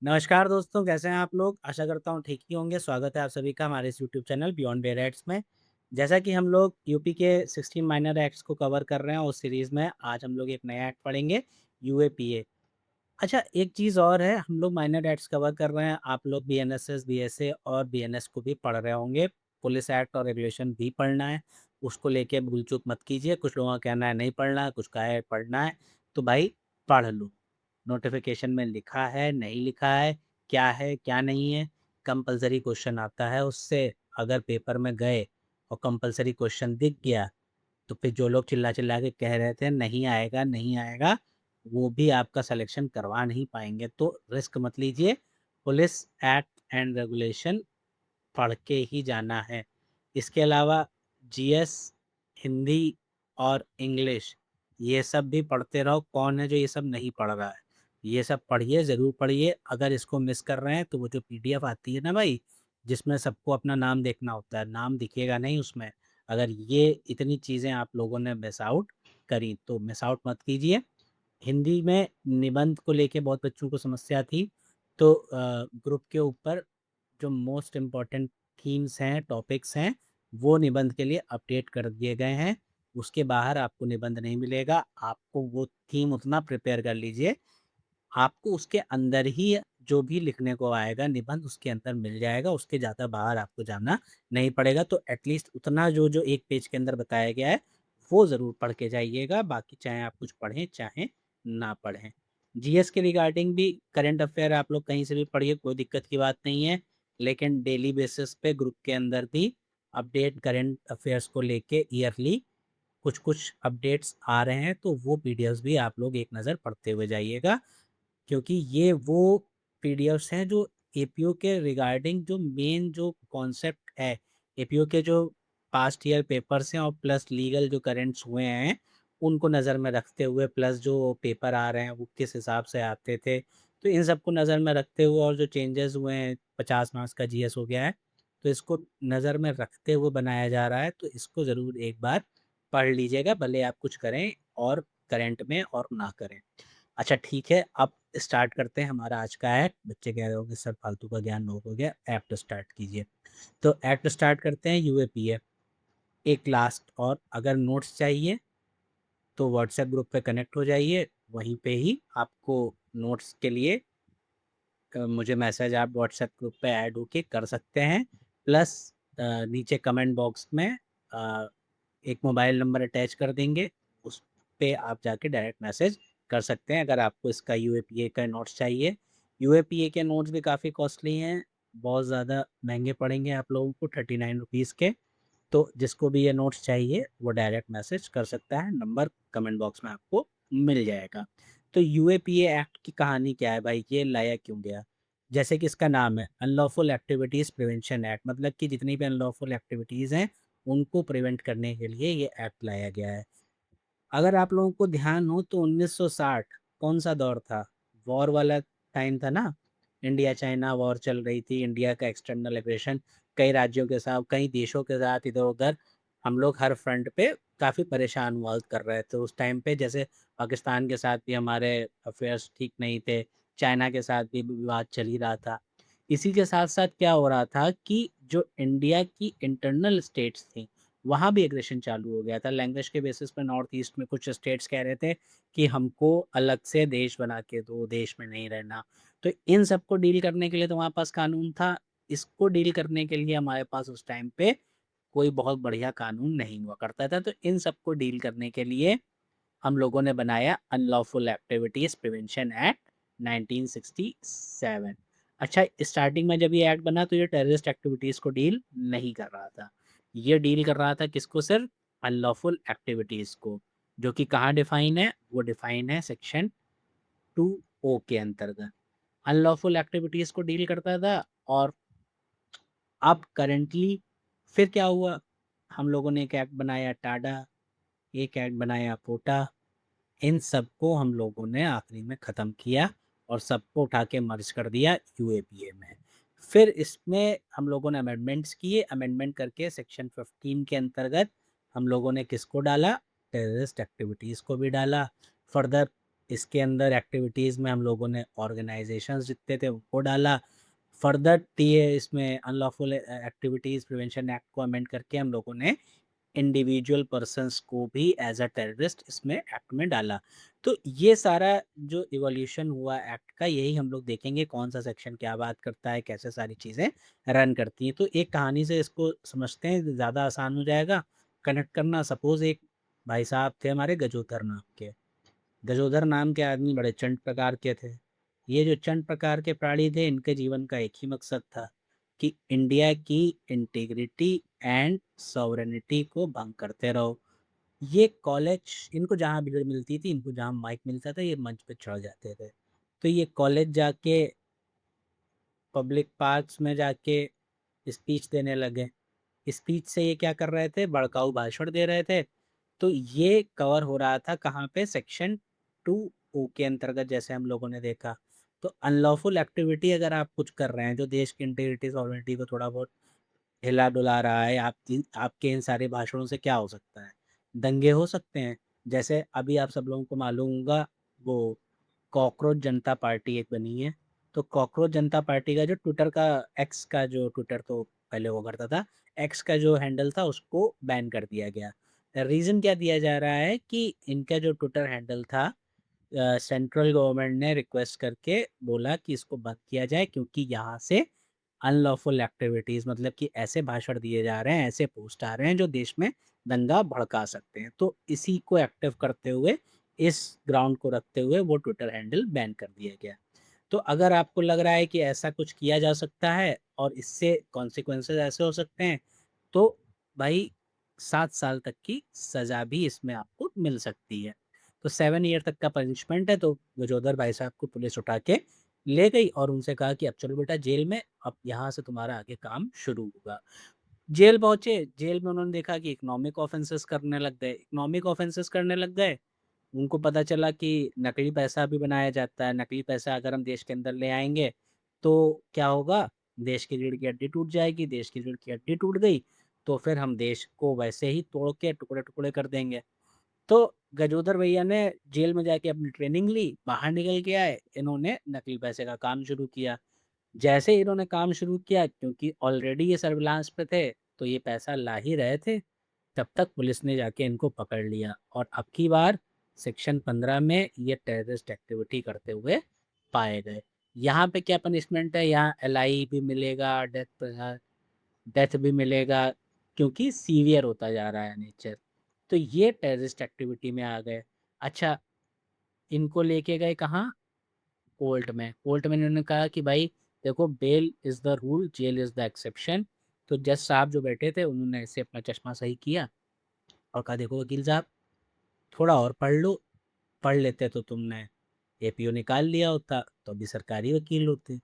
नमस्कार दोस्तों, कैसे हैं आप लोग? आशा करता हूँ ठीक ही होंगे। स्वागत है आप सभी का हमारे इस YouTube channel beyond bear acts में। जैसा कि हम लोग यूपी के 16 माइनर एक्ट्स को कवर कर रहे हैं उस सीरीज़ में आज हम लोग एक नया एक्ट पढ़ेंगे, यूएपीए। अच्छा, एक चीज़ और है, हम लोग माइनर एक्ट्स कवर कर रहे हैं, आप लोग बीएनएसएस, बीएसए और बीएनएस को भी पढ़ रहे होंगे। पुलिस एक्ट और रेगुलेशन भी पढ़ना है, उसको लेके भूल-चूक मत कीजिए। कुछ लोगों का कहना है नहीं पढ़ना है, कुछ का है पढ़ना है, तो भाई पढ़ लो। नोटिफ़िकेशन में लिखा है, नहीं लिखा है, क्या नहीं है, कंपल्सरी क्वेश्चन आता है उससे। अगर पेपर में गए और कंपल्सरी क्वेश्चन दिख गया, तो फिर जो लोग चिल्ला-चिल्ला के कह रहे थे नहीं आएगा, वो भी आपका सिलेक्शन करवा नहीं पाएँगे। तो रिस्क मत लीजिए, पुलिस एक्ट एंड रेगुलेशन पढ़ के ही जाना है। इसके अलावा जीएस, हिंदी और इंग्लिश ये सब भी पढ़ते रहो। कौन है जो ये सब नहीं पढ़ रहा है? ये सब पढ़िए, ज़रूर पढ़िए। अगर इसको मिस कर रहे हैं तो वो जो पीडीएफ आती है ना भाई, जिसमें सबको अपना नाम देखना होता है, नाम दिखेगा नहीं उसमें। अगर ये इतनी चीज़ें आप लोगों ने मिस आउट करी, तो मिस आउट मत कीजिए। हिंदी में निबंध को लेके बहुत बच्चों को समस्या थी, तो ग्रुप के ऊपर जो मोस्ट इम्पोर्टेंट थीम्स हैं, टॉपिक्स हैं, वो निबंध के लिए अपडेट कर दिए गए हैं। उसके बाहर आपको निबंध नहीं मिलेगा। आपको वो थीम उतना प्रिपेयर कर लीजिए, आपको उसके अंदर ही जो भी लिखने को आएगा निबंध उसके अंदर मिल जाएगा, उसके ज़्यादा बाहर आपको जाना नहीं पड़ेगा। तो एटलीस्ट उतना जो 1 पेज के अंदर बताया गया है, वो ज़रूर पढ़ के जाइएगा। बाकी चाहे आप कुछ पढ़ें, चाहे ना पढ़ें। जीएस के रिगार्डिंग भी करंट अफ़ेयर आप लोग कहीं से भी पढ़िए, कोई दिक्कत की बात नहीं है। लेकिन डेली बेसिस पे ग्रुप के अंदर भी अपडेट करंट अफ़ेयर्स को लेके ईयरली कुछ-कुछ अपडेट्स आ रहे हैं, तो वो पीडीएफ्स भी आप लोग एक नज़र पढ़ते हुए जाइएगा। क्योंकि ये वो पीडीएफ्स हैं जो एपीओ के रिगार्डिंग जो मेन जो कॉन्सेप्ट है, एपीओ के जो पास्ट ईयर पेपर्स हैं और प्लस लीगल जो करेंट्स हुए हैं, उनको नज़र में रखते हुए प्लस जो पेपर आ रहे हैं वो किस हिसाब से आते थे। तो इन सबको नज़र में रखते हुए और जो चेंजेस हुए हैं, 50 मार्क्स का जीएस हो गया है, तो इसको नज़र में रखते हुए बनाया जा रहा है, तो इसको ज़रूर एक बार पढ़ लीजिएगा, भले आप कुछ करें और करंट में और ना करें। अच्छा ठीक है, अब स्टार्ट करते हैं हमारा आज का एक्ट। बच्चे कह रहे होंगे सर फालतू का ज्ञान बहुत हो गया, एक्ट स्टार्ट कीजिए। तो एक्ट स्टार्ट करते हैं यूएपीए। एक लास्ट और अगर नोट्स चाहिए तो व्हाट्सएप ग्रुप पे कनेक्ट हो जाइए, वहीं पे ही आपको नोट्स के लिए मुझे मैसेज आप व्हाट्सएप ग्रुप पे ऐड होके कर सकते हैं। प्लस नीचे कमेंट बॉक्स में अ, एक मोबाइल नंबर अटैच कर देंगे, उस पे आप जाके डायरेक्ट मैसेज कर सकते हैं अगर आपको इसका यूएपीए का नोट्स चाहिए। यूएपीए के नोट्स भी काफ़ी कॉस्टली हैं, बहुत ज़्यादा महँगे पड़ेंगे आप लोगों को, 39 रुपीज़ के। तो जिसको भी ये नोट्स चाहिए वो डायरेक्ट मैसेज कर सकता है, नंबर कमेंट बॉक्स में आपको मिल जाएगा। तो यूएपीए एक्ट की कहानी क्या है भाई, ये लाया क्यों गया? जैसे कि इसका नाम है अनलॉफुल एक्टिविटीज़ प्रिवेंशन एक्ट, मतलब कि जितनी भी अनलॉफुल एक्टिविटीज़ हैं, उनको प्रिवेंट करने के लिए ये एक्ट लाया गया है। अगर आप लोगों को ध्यान हो तो 1960 कौन-सा दौर था? वॉर वाला टाइम था ना? इंडिया चाइना वॉर चल रही थी, इंडिया का एक्सटर्नल एग्रेशन कई राज्यों के साथ, कई देशों के साथ इधर-उधर हम लोग हर फ्रंट पे काफ़ी परेशान हुआ कर रहे थे उस टाइम पे। जैसे पाकिस्तान के साथ भी हमारे अफ़ेयर्स ठीक नहीं थे, चाइना के साथ भी विवाद चल ही रहा था। इसी के साथ-साथ क्या हो रहा था कि जो इंडिया की इंटरनल स्टेट्स थी, वहाँ भी एग्रेशन चालू हो गया था। लैंग्वेज के बेसिस पे नॉर्थ ईस्ट में कुछ स्टेट्स कह रहे थे कि हमको अलग से देश बना के दो, देश में नहीं रहना। तो इन सबको डील करने के लिए तो हमारे पास कानून था, इसको डील करने के लिए हमारे पास उस टाइम पे कोई बहुत बढ़िया कानून नहीं हुआ करता था। तो इन सबको डील करने के लिए हम लोगों ने बनाया अनलॉफुल एक्टिविटीज़ प्रिवेंशन एक्ट 1967। अच्छा, स्टार्टिंग में जब ये एक्ट बना तो ये टेररिस्ट एक्टिविटीज़ को डील नहीं कर रहा था। ये डील कर रहा था किसको? सिर्फ़ अनलॉफुल एक्टिविटीज़ को, जो कि कहाँ डिफ़ाइन है? वो डिफ़ाइन है सेक्शन 2 के अंतर्गत। अनलॉफुल एक्टिविटीज़ को डील करता था। और अब करंटली फिर क्या हुआ? हम लोगों ने एक एक्ट बनाया टाडा, एक एक्ट बनाया पोटा। इन सबको हम लोगों ने आखिरी में ख़त्म किया और सबको उठा के मर्ज कर दिया यूएपीए में। फिर इसमें हम लोगों ने अमेंडमेंट्स किए, अमेंडमेंट करके सेक्शन 15 के अंतर्गत हम लोगों ने किसको डाला? टेररिस्ट एक्टिविटीज़ को भी डाला। फर्दर इसके अंदर एक्टिविटीज़ में हम लोगों ने ऑर्गेनाइजेशंस जितने थे वो डाला। फर्दर टीए इसमें अनलॉफुल एक्टिविटीज़ प्रिवेंशन एक्ट को अमेंड करके हम लोगों ने इंडिविजुअल पर्सन्स को भी एज अ टेररिस्ट इसमें एक्ट में डाला। तो ये सारा जो इवोल्यूशन हुआ एक्ट का, यही हम लोग देखेंगे कौन सा सेक्शन क्या बात करता है, कैसे सारी चीज़ें रन करती हैं। तो एक कहानी से इसको समझते हैं, ज़्यादा आसान हो जाएगा कनेक्ट करना। सपोज एक भाई साहब थे हमारे गजोधर नाम के। गजोधर नाम के आदमी बड़े चंड प्रकार के थे। ये जो चंड प्रकार के प्राणी थे, इनके जीवन का एक ही मकसद था कि इंडिया की इंटीग्रिटी एंड सॉवरेनिटी को भंग करते रहो। ये कॉलेज, इनको जहाँ भीड़ मिलती थी, इनको जहाँ माइक मिलता था, ये मंच पे चढ़ जाते थे। तो ये कॉलेज जाके पब्लिक पार्क्स में जाके स्पीच देने लगे। स्पीच से ये क्या कर रहे थे, भड़काऊ भाषण दे रहे थे। तो ये कवर हो रहा था कहाँ पे, सेक्शन 2 के अंतर्गत, जैसे हम लोगों ने देखा। तो अनलॉफुल एक्टिविटी अगर आप कुछ कर रहे हैं जो देश की इंटीग्रिटी सॉवरेनिटी को थोड़ा बहुत हिला डुला रहा है, आपके इन सारे भाषणों से क्या हो सकता है, दंगे हो सकते हैं। जैसे अभी आप सब लोगों को मालूम होगा, वो कॉकरोच जनता पार्टी एक बनी है। तो कॉकरोच जनता पार्टी का जो ट्विटर का, एक्स का जो ट्विटर तो पहले वो करता था, एक्स का जो हैंडल था उसको बैन कर दिया गया। रीज़न क्या दिया जा रहा है कि इनका जो ट्विटर हैंडल था, सेंट्रल गवर्नमेंट ने रिक्वेस्ट करके बोला कि इसको बंद किया जाए, क्योंकि यहाँ से अनलॉफुल एक्टिविटीज़, मतलब कि ऐसे भाषण दिए जा रहे हैं, ऐसे पोस्ट आ रहे हैं जो देश में दंगा भड़का सकते हैं। तो इसी को एक्टिव करते हुए, इस ग्राउंड को रखते हुए वो ट्विटर हैंडल बैन कर दिया गया। तो अगर आपको लग रहा है कि ऐसा कुछ किया जा सकता है और इससे कॉन्सिक्वेंसेस ऐसे हो सकते हैं, तो भाई 7 साल तक की सज़ा भी इसमें आपको मिल सकती है। तो 7 ईयर तक का पनिशमेंट है। तो गजोदर भाई साहब को पुलिस उठा के ले गई और उनसे कहा कि अब चलो बेटा जेल में, अब यहाँ से तुम्हारा आगे काम शुरू होगा। जेल पहुँचे, जेल में उन्होंने देखा कि इकोनॉमिक ऑफेंसेस करने लग गए। इकोनॉमिक ऑफेंसेस करने लग गए, उनको पता चला कि नकली पैसा भी बनाया जाता है। नकली पैसा अगर हम देश के अंदर ले आएँगे, तो क्या होगा? देश की रीढ़ की हड्डी टूट जाएगी। देश की रीढ़ की हड्डी टूट गई, तो फिर हम देश को वैसे ही तोड़ के टुकड़े-टुकड़े कर देंगे। तो गजोदर भैया ने जेल में जाके अपनी ट्रेनिंग ली, बाहर निकल के आए, इन्होंने नकली पैसे का काम शुरू किया। जैसे ही इन्होंने काम शुरू किया, क्योंकि ऑलरेडी ये सर्विलांस पे थे, तो ये पैसा ला ही रहे थे, तब तक पुलिस ने जाके इनको पकड़ लिया और अब की बार सेक्शन 15 में ये टेररिस्ट एक्टिविटी करते हुए पाए गए। यहाँ पे क्या पनिशमेंट है, यहाँ एलआई भी मिलेगा, डेथ भी मिलेगा, क्योंकि सीवियर होता जा रहा है नेचर। तो ये टेररिस्ट एक्टिविटी में आ गए। अच्छा, इनको लेके गए कहाँ? कोर्ट में। कोर्ट में इन्होंने कहा कि भाई देखो, bail is the rule, jail is the exception. तो जज साहब जो बैठे थे, उन्होंने ऐसे अपना चश्मा सही किया और कहा देखो वकील साहब, थोड़ा और पढ़ लो, पढ़ लेते तो तुमने एपीओ निकाल लिया होता, तो अभी सरकारी वकील होते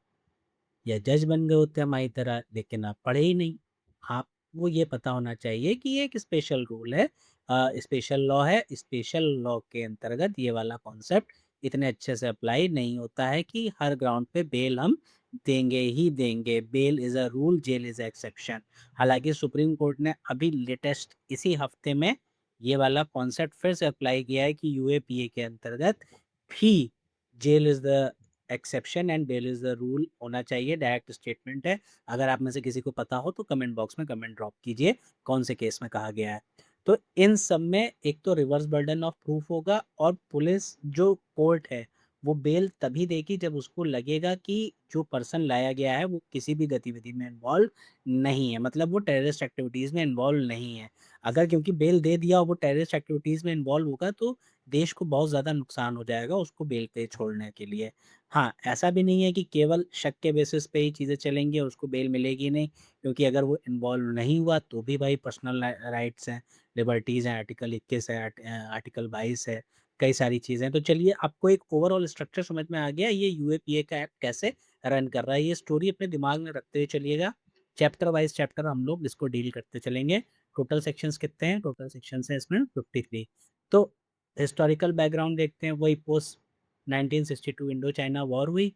या जज बन गए होते हमारी तरह, लेकिन आप पढ़े ही नहीं। आपको ये पता होना चाहिए कि ये एक स्पेशल रूल है, स्पेशल लॉ है। स्पेशल लॉ के अंतर्गत ये वाला कॉन्सेप्ट इतने अच्छे से अप्लाई नहीं होता है कि हर ग्राउंड पे बेल हम देंगे ही देंगे। Bail is a rule, jail is a exception. हालांकि सुप्रीम कोर्ट ने अभी लेटेस्ट इसी हफ्ते में ये वाला कॉन्सेप्ट फिर से अप्लाई किया है कि यूएपीए के अंतर्गत भी jail is the exception and bail is the rule होना चाहिए। डायरेक्ट स्टेटमेंट है। अगर आप में से किसी को पता हो तो कमेंट बॉक्स में कमेंट ड्रॉप कीजिए कौन से केस में कहा गया है। तो इन सब में एक तो रिवर्स बर्डन ऑफ प्रूफ होगा, और पुलिस जो कोर्ट है वो बेल तभी देगी जब उसको लगेगा कि जो पर्सन लाया गया है वो किसी भी गतिविधि में इन्वॉल्व नहीं है, मतलब वो टेररिस्ट एक्टिविटीज़ में इन्वॉल्व नहीं है। अगर क्योंकि बेल दे दिया और वो टेररिस्ट एक्टिविटीज़ में इन्वॉल्व होगा, तो देश को बहुत ज़्यादा नुकसान हो जाएगा उसको बेल पे छोड़ने के लिए। हाँ, ऐसा भी नहीं है कि केवल शक के बेसिस पे ही चीज़ें चलेंगी और उसको बेल मिलेगी नहीं, क्योंकि अगर वो इन्वॉल्व नहीं हुआ तो भी भाई पर्सनल राइट्स हैं, लिबर्टीज़ हैं, आर्टिकल 21 है, आर्टिकल 22 है, कई सारी चीज़ें हैं। तो चलिए, आपको एक ओवरऑल स्ट्रक्चर समझ में आ गया, ये यूएपीए का एक्ट कैसे रन कर रहा है। ये स्टोरी अपने दिमाग में रखते हुए चलिएगा। चैप्टर वाइज़ चैप्टर हम लोग इसको डील करते चलेंगे। टोटल सेक्शंस कितने हैं? टोटल सेक्शंस हैं इसमें 53। तो हिस्टोरिकल बैकग्राउंड देखते हैं, वही पोस्ट 1962 इंडो चाइना वॉर हुई।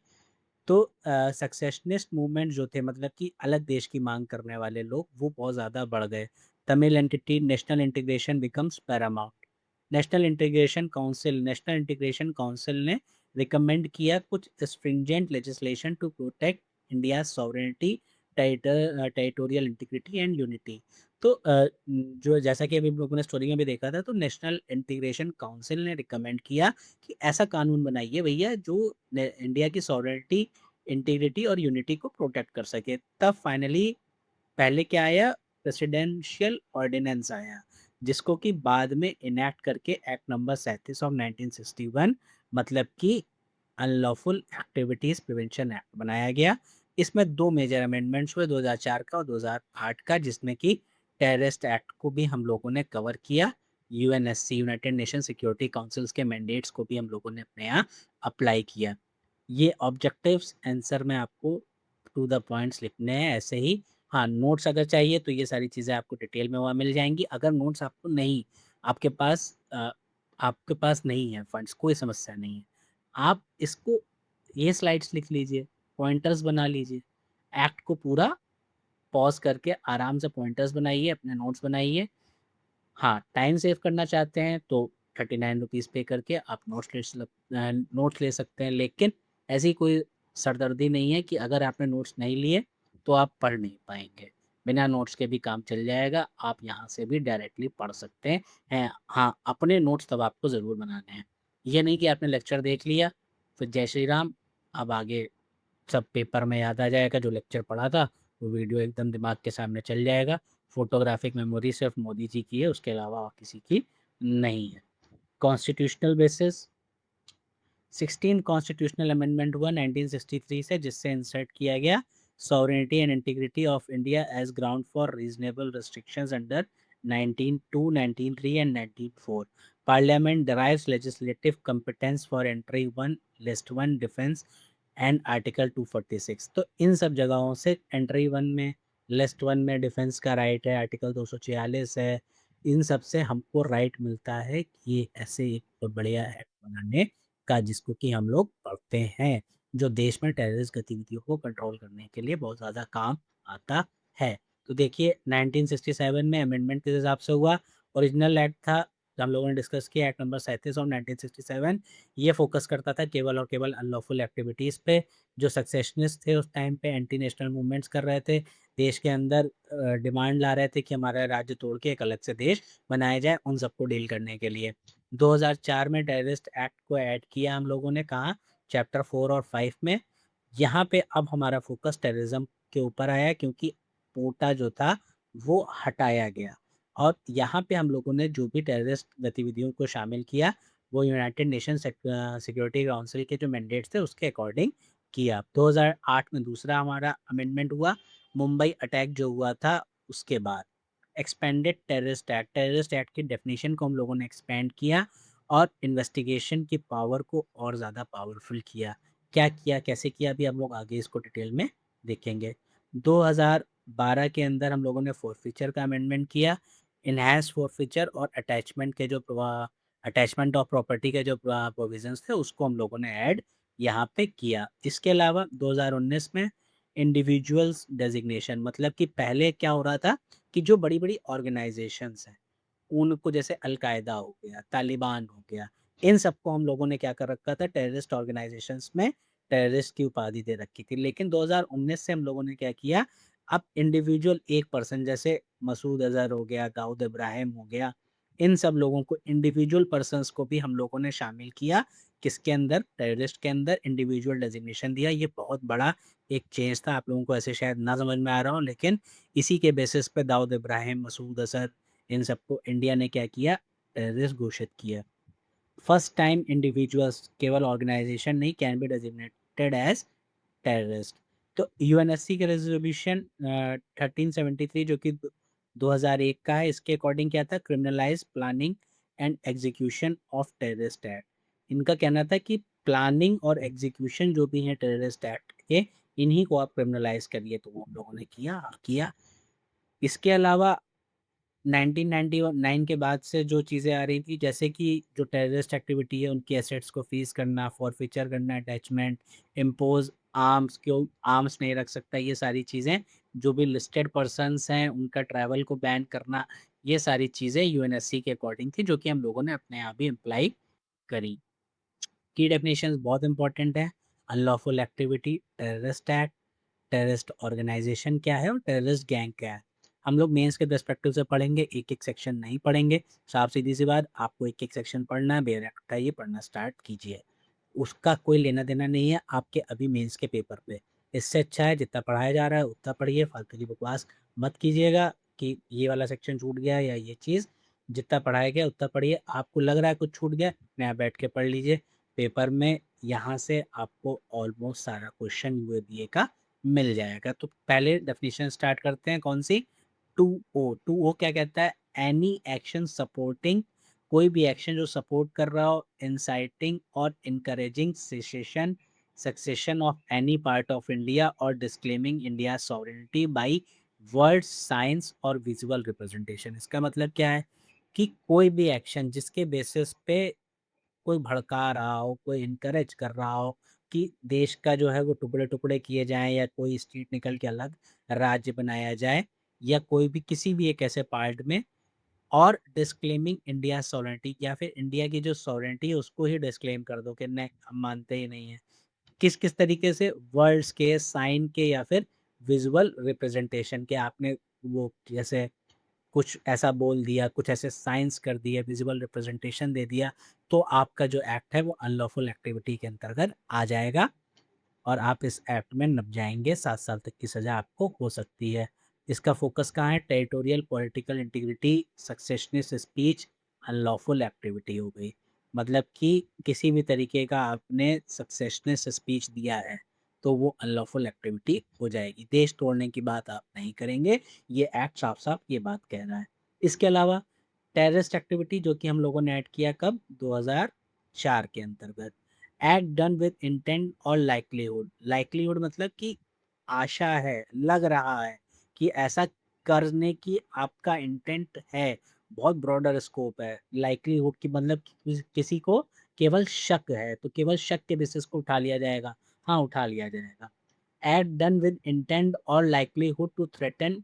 तो सक्सेशनिस्ट मूवमेंट जो थे, मतलब कि अलग देश की मांग करने वाले लोग, वो बहुत ज़्यादा बढ़ गए। Tamil entity national integration becomes paramount. National integration council ने रिकमेंड किया कुछ stringent legislation to protect India sovereignty, territorial integrity and unity. तो जो जैसा कि अभी हम लोगों ने स्टोरी में भी देखा था, तो नेशनल इंटीग्रेशन काउंसिल ने रिकमेंड किया कि ऐसा कानून बनाइए भैया जो इंडिया की सॉवरेनिटी, इंटीग्रिटी और यूनिटी को प्रोटेक्ट कर सके। तब फाइनली पहले क्या आया, प्रेसिडेंशियल ऑर्डिनेंस आया, जिसको कि बाद में इनैक्ट करके एक्ट नंबर 37 ऑफ 1961, मतलब कि अनलॉफुल एक्टिविटीज प्रिवेंशन एक्ट बनाया गया। इसमें दो मेजर अमेंडमेंट्स हुए, 2004 का और 2008 का, जिसमें कि टेररिस्ट एक्ट को भी हम लोगों ने कवर किया। UNSC, United nation security councils के मैंडेट्स को भी हम लोगों ने अपने यहाँ अप्लाई किया। ये ऑब्जेक्टिव्स आंसर में आपको टू द पॉइंट्स लिखने हैं ऐसे ही। हाँ, नोट्स अगर चाहिए तो ये सारी चीज़ें आपको डिटेल में वहाँ मिल जाएँगी। अगर नोट्स आपको नहीं, आपके पास आपके पास नहीं है फंड्स, कोई समस्या नहीं है। आप इसको, ये स्लाइड्स लिख लीजिए, पॉइंटर्स बना लीजिए। एक्ट को पूरा पॉज़ करके आराम से पॉइंटर्स बनाइए, अपने नोट्स बनाइए। हाँ, टाइम सेव करना चाहते हैं तो ₹39 पे करके आप नोट्स ले सकते हैं, लेकिन ऐसी कोई सरदर्दी नहीं है कि अगर आपने नोट्स नहीं लिए तो आप पढ़ नहीं पाएँगे। बिना नोट्स के भी काम चल जाएगा, आप यहाँ से भी डायरेक्टली पढ़ सकते हैं। हाँ, अपने नोट्स तब आपको ज़रूर बनाने हैं। ये नहीं कि आपने लेक्चर देख लिया, फिर जय श्री राम, अब आगे सब पेपर में याद आ जाएगा जो लेक्चर पढ़ा था, वो वीडियो एकदम दिमाग के सामने चल जाएगा। फ़ोटोग्राफ़िक मेमोरी सिर्फ़ मोदी जी की है, उसके अलावा और किसी की नहीं है। कॉन्स्टिट्यूशनल बेसिस, 16 कॉन्स्टिट्यूशनल अमेंडमेंट हुआ 1963 से, जिससे इंसर्ट किया गया sovereignty and integrity of India as ground for reasonable restrictions under 1902, 1903 and 1904। Parliament derives legislative competence for entry 1, list 1 defence and article 246। तो इन सब जगहों से एंट्री 1 में, लिस्ट 1 में डिफेंस का राइट है, आर्टिकल 246 है, इन सब से हमको राइट मिलता है कि ये ऐसे एक बहुत बढ़िया एक्ट बनाने का, जिसको कि हम लोग पढ़ते हैं, जो देश में टेररिस्ट गतिविधियों को कंट्रोल करने के लिए बहुत ज़्यादा काम आता है। तो देखिए 1967 में अमेंडमेंट किस हिसाब से हुआ, ओरिजिनल एक्ट था, जो हम लोगों ने डिस्कस किया, एक्ट नंबर 37 ऑफ 1967। ये फोकस करता था केवल और केवल अनलॉफुल एक्टिविटीज़ पे। जो सक्सेशनिस्ट थे उस टाइम पे एंटी नेशनल मूवमेंट्स कर रहे थे, देश के अंदर डिमांड ला रहे थे कि हमारा राज्य तोड़ के एक अलग से देश बनाया जाए, उन सबको डील करने के लिए। 2004 में टेररिस्ट एक्ट को ऐड किया हम लोगों ने, कहा चैप्टर 4 और 5 में। यहाँ पे अब हमारा फोकस टेररिज्म के ऊपर आया, क्योंकि पोटा जो था वो हटाया गया, और यहाँ पे हम लोगों ने जो भी टेररिस्ट गतिविधियों को शामिल किया, वो यूनाइटेड नेशन सिक्योरिटी काउंसिल के जो मैंडेट्स थे उसके अकॉर्डिंग किया। 2008 में दूसरा हमारा अमेंडमेंट हुआ, मुंबई अटैक जो हुआ था उसके बाद। एक्सपेंडेड टेररिस्ट एक्ट की डेफिनेशन को हम लोगों ने एक्सपेंड किया, और इन्वेस्टिगेशन की पावर को और ज़्यादा पावरफुल किया। क्या किया, कैसे किया, अभी हम लोग आगे इसको डिटेल में देखेंगे। 2012 के अंदर हम लोगों ने फोरफीचर का अमेंडमेंट किया। इन्हांस फोरफीचर और अटैचमेंट के जो अटैचमेंट ऑफ प्रॉपर्टी के जो प्रोविजंस थे, उसको हम लोगों ने ऐड यहाँ पे किया। इसके अलावा 2019 में इंडिविजुअल्स डेजिग्नेशन, मतलब कि पहले क्या हो रहा था कि जो बड़ी-बड़ी ऑर्गेनाइजेशंस हैं, उनको, जैसे अल-कायदा हो गया, तालिबान हो गया, इन सबको हम लोगों ने क्या कर रखा था, टेररिस्ट ऑर्गेनाइजेशंस में टेररिस्ट की उपाधि दे रखी थी। लेकिन 2019 से हम लोगों ने क्या किया, अब इंडिविजुअल एक पर्सन, जैसे मसूद अज़हर हो गया, दाऊद इब्राहिम हो गया, इन सब लोगों को, इंडिविजुअल पर्सन्स को भी हम लोगों ने शामिल किया। किसके अंदर, टेररिस्ट के अंदर इंडिविजुअल डेजिग्नेशन दिया। ये बहुत बड़ा एक चेंज था, आप लोगों को ऐसे शायद ना समझ में आ रहा हो, लेकिन इसी के बेसिस पे दाऊद इब्राहिम, मसूद अज़हर, इन सबको इंडिया ने क्या किया, टेररिस्ट घोषित किया। फर्स्ट टाइम इंडिविजुअल्स, केवल ऑर्गेनाइजेशन नहीं, can be designated as terrorist. तो यूएनएससी के रेजोल्यूशन 1373 जो कि 2001 का है, इसके अकॉर्डिंग क्या था, criminalise planning and execution of terrorist act. इनका कहना था कि प्लानिंग और एग्जीक्यूशन जो भी है टेररिस्ट एक्ट के, इन्हीं को आप क्रिमिनलाइज करिए, तो वो हम लोगों ने किया। इसके अलावा 1999 के बाद से जो चीज़ें आ रही थी, जैसे कि जो टेररिस्ट एक्टिविटी है उनकी एसेट्स को फ्रीज करना, फॉरफीचर करना, अटैचमेंट, इम्पोज आर्म्स, क्यों आर्म्स नहीं रख सकता, ये सारी चीज़ें, जो भी लिस्टेड पर्सन्स हैं उनका ट्रैवल को बैन करना, ये सारी चीज़ें यूएनएससी के अकॉर्डिंग थी जो कि हम लोगों ने अपने आप ही इम्प्लाई करी। की डेफिनेशंस बहुत इंपॉर्टेंट है। Unlawful activity, terrorist act, terrorist organisation क्या है और टेररिस्ट गैंग क्या है। हम लोग मेंस के पर्सपेक्टिव से पढ़ेंगे, एक-एक सेक्शन नहीं पढ़ेंगे। साफ सीधी सी बात, आपको एक-एक सेक्शन पढ़ना है, बेरहम उठाइए, पढ़ना स्टार्ट कीजिए। उसका कोई लेना-देना नहीं है आपके अभी मेंस के पेपर पे। इससे अच्छा है जितना पढ़ाया जा रहा है उतना पढ़िए, फालतू की बकवास मत कीजिएगा कि ये वाला सेक्शन छूट गया या ये चीज़। जितना पढ़ाया गया उतना पढ़िए, आपको लग रहा है कुछ छूट गया, नया बैठ के पढ़ लीजिए। पेपर में यहाँ से आपको ऑलमोस्ट सारा क्वेश्चन यूएबीए का मिल जाएगा। तो पहले डेफिनेशन स्टार्ट करते हैं कौन-सी? 2O, 2O क्या कहता है? एनी एक्शन सपोर्टिंग, कोई भी एक्शन जो सपोर्ट कर रहा हो, इंसाइटिंग और encouraging secession succession of any part of India और disclaiming India sovereignty by words, signs और विजुअल रिप्रेजेंटेशन। इसका मतलब क्या है कि कोई भी एक्शन जिसके बेसिस पे कोई भड़का रहा हो, कोई इनकरेज कर रहा हो कि देश का जो है वो टुकड़े-टुकड़े किए जाएँ या कोई स्टेट निकल के अलग राज्य बनाया जाए या कोई भी किसी भी एक ऐसे पार्ट में, और डिस्क्लेमिंग इंडिया सॉवरेनिटी या फिर इंडिया की जो सॉवरेनिटी है उसको ही डिस्क्लेम कर दो कि नहीं, हम मानते ही नहीं हैं। किस-किस तरीके से? वर्ड्स के, साइन के या फिर विजुअल रिप्रेजेंटेशन के। आपने वो जैसे कुछ ऐसा बोल दिया, कुछ ऐसे साइंस कर दिए, विजुअल रिप्रेजेंटेशन दे दिया, तो आपका जो एक्ट है वो अनलॉफुल एक्टिविटी के अंतर्गत आ जाएगा और आप इस एक्ट में नप जाएँगे, 7 साल तक की सज़ा आपको हो सकती है। इसका फ़ोकस कहाँ है? Territorial political integrity, secessionist speech, unlawful activity हो गई। मतलब कि किसी भी तरीके का आपने सक्सेशनिस्ट स्पीच दिया है, तो वो अनलॉफुल एक्टिविटी हो जाएगी। देश तोड़ने की बात आप नहीं करेंगे, ये एक्ट साफ-साफ ये बात कह रहा है। इसके अलावा टेररिस्ट एक्टिविटी जो कि हम लोगों ने ऐड किया कब? 2004 के अंतर्गत। एक्ट डन विद इंटेंट और लाइक्लीहुड। लाइक्लीहुड मतलब कि आशा है, लग रहा है कि ऐसा करने की आपका इंटेंट है। बहुत ब्रॉडर स्कोप है। लाइक्लीहुड की मतलब किसी को केवल शक है, तो केवल शक के बेसिस को उठा लिया जाएगा। हाँ, उठा लिया जाएगा। एक्ट डन विद इंटेंट और लाइक्लीहुड टू थ्रेटन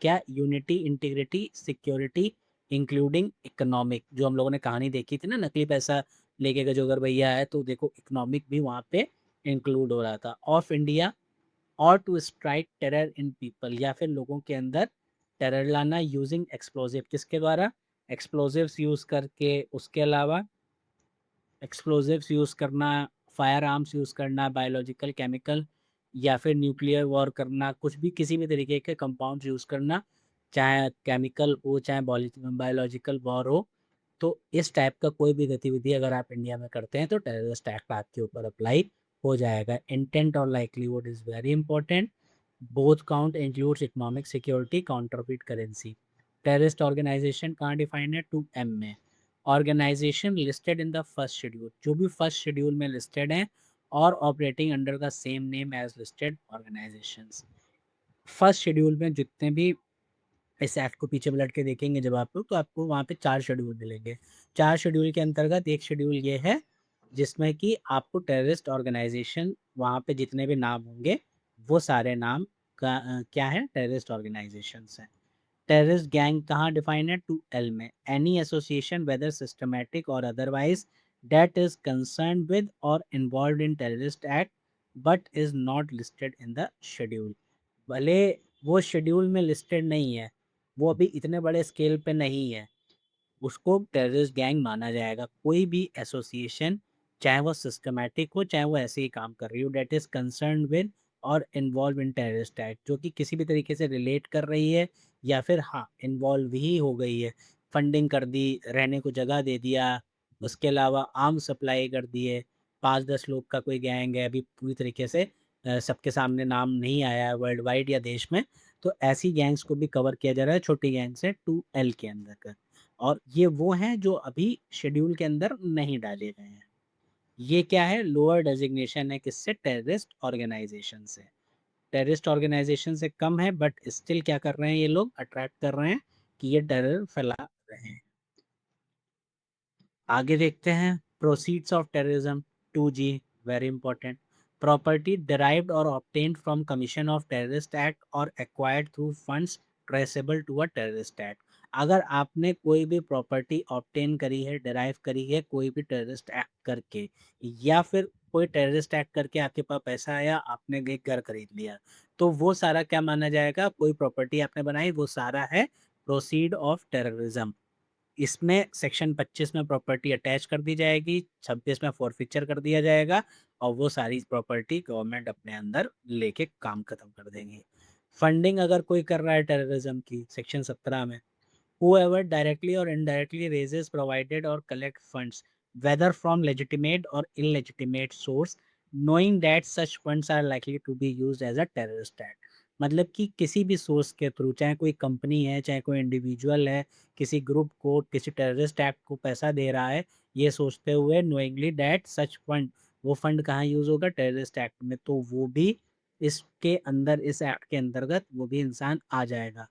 क्या? Unity, integrity, security including economic. जो हम लोगों ने कहानी देखी थी ना, नकली पैसा लेके गजोगर भैया आए, तो देखो इकोनॉमिक भी वहाँ पे इंक्लूड हो रहा था। ऑफ इंडिया और to strike terror in people, या फिर लोगों के अंदर टेरर लाना यूजिंग एक्सप्लोजिव। किसके द्वारा? एक्सप्लोजिव्स यूज़ करके। उसके अलावा एक्सप्लोजिव्स यूज़ करना, फायर आर्म्स यूज़ करना, बायोलॉजिकल, केमिकल या फिर न्यूक्लियर वॉर करना, कुछ भी किसी भी तरीके के कंपाउंड्स यूज़ करना, चाहे केमिकल हो, चाहे बायोलॉजिकल वॉर हो। तो इस टाइप का कोई भी गतिविधि अगर आप इंडिया में करते हैं तो टेररिस्ट एक्ट आपके ऊपर अप्लाई हो जाएगा। इंटेंट और likelihood is very important. Both count includes economic security, counterfeit currency. Terrorist organisation कहाँ डिफाइंड है? 2M में। Organisation listed in the first schedule, जो भी फर्स्ट शेड्यूल में लिस्टेड हैं और operating under the same name as listed organisations. First schedule में जितने भी इस एक्ट को पीछे पलट के देखेंगे जब आप लोग, तो आपको वहाँ पे 4 शेड्यूल मिलेंगे। 4 शेड्यूल के अंतर्गत एक शेड्यूल ये है जिसमें कि आपको टेररिस्ट ऑर्गेनाइजेशन, वहाँ पे जितने भी नाम होंगे वो सारे नाम क्या है? टेररिस्ट ऑर्गेनाइजेशंस हैं। टेररिस्ट गैंग कहाँ डिफाइन है? 2L में। एनी एसोसिएशन वेदर सिस्टमैटिक और otherwise that is concern with और involve in terrorist act but is not listed in the schedule. भले वो शेड्यूल में लिस्टेड नहीं है, वो अभी इतने बड़े स्केल पे नहीं है, उसको टेररिस्ट गैंग माना जाएगा। कोई भी एसोसिएशन, चाहे वो सिस्टमैटिक हो, चाहे वो ऐसे ही काम कर रही हो, दैट इज़ कंसर्न विद और इन्वॉल्व इन टेररिस्ट एक्ट, जो कि किसी भी तरीके से रिलेट कर रही है या फिर हाँ, इन्वॉल्व ही हो गई है। फंडिंग कर दी, रहने को जगह दे दिया, उसके अलावा आर्म सप्लाई कर दिए। 5-10 लोग का कोई गैंग है, अभी पूरी तरीके से सबके सामने नाम नहीं आया है वर्ल्ड वाइड या देश में, तो ऐसी गैंग्स को भी कवर किया जा रहा है छोटी गैंग से 2L के अंदर। और ये वो हैं जो अभी शेड्यूल के अंदर नहीं डाले गए हैं। ये क्या है? लोअर डेज़िग्नेशन है किससे? टेररिस्ट ऑर्गेनाइज़ेशन से। टेररिस्ट ऑर्गेनाइज़ेशन से कम है बट स्टिल क्या कर रहे हैं ये लोग? अट्रैक्ट कर रहे हैं कि ये टेरर फैला रहे हैं। आगे देखते हैं proceeds of terrorism 2G, very important. Property derived और obtained from commission of terrorist act और acquired through funds traceable to a terrorist act. अगर आपने कोई भी प्रॉपर्टी ऑब्टेन करी है, डिराइव करी है कोई भी टेररिस्ट एक्ट करके, या फिर कोई टेररिस्ट एक्ट करके आपके पास पैसा आया, आपने एक घर खरीद लिया, तो वो सारा क्या माना जाएगा? कोई प्रॉपर्टी आपने बनाई, वो सारा है प्रोसीड ऑफ टेररिज्म। इसमें सेक्शन 25 में प्रॉपर्टी अटैच कर दी जाएगी, 26 में फॉरफीचर कर दिया जाएगा और वो सारी प्रॉपर्टी गवर्नमेंट अपने अंदर लेके काम खत्म कर देंगी। फंडिंग अगर कोई कर रहा है टेररिज्म की, सेक्शन 17 में, whoever directly or indirectly raises, provided or collect funds, whether from legitimate or illegitimate source, knowing that such funds are likely to be used as a terrorist act। मतलब कि किसी भी सोर्स के through, चाहे कोई company है, चाहे कोई इंडिविजुअल है, किसी ग्रुप को किसी टेररिस्ट एक्ट को पैसा दे रहा है, ये सोचते हुए नोइंगली दैट सच फंड, वो फंड कहाँ यूज होगा? टेररिस्ट एक्ट में, तो वो भी इसके अंदर, इस एक्ट के अंतर्गत वो भी इंसान आ जाएगा।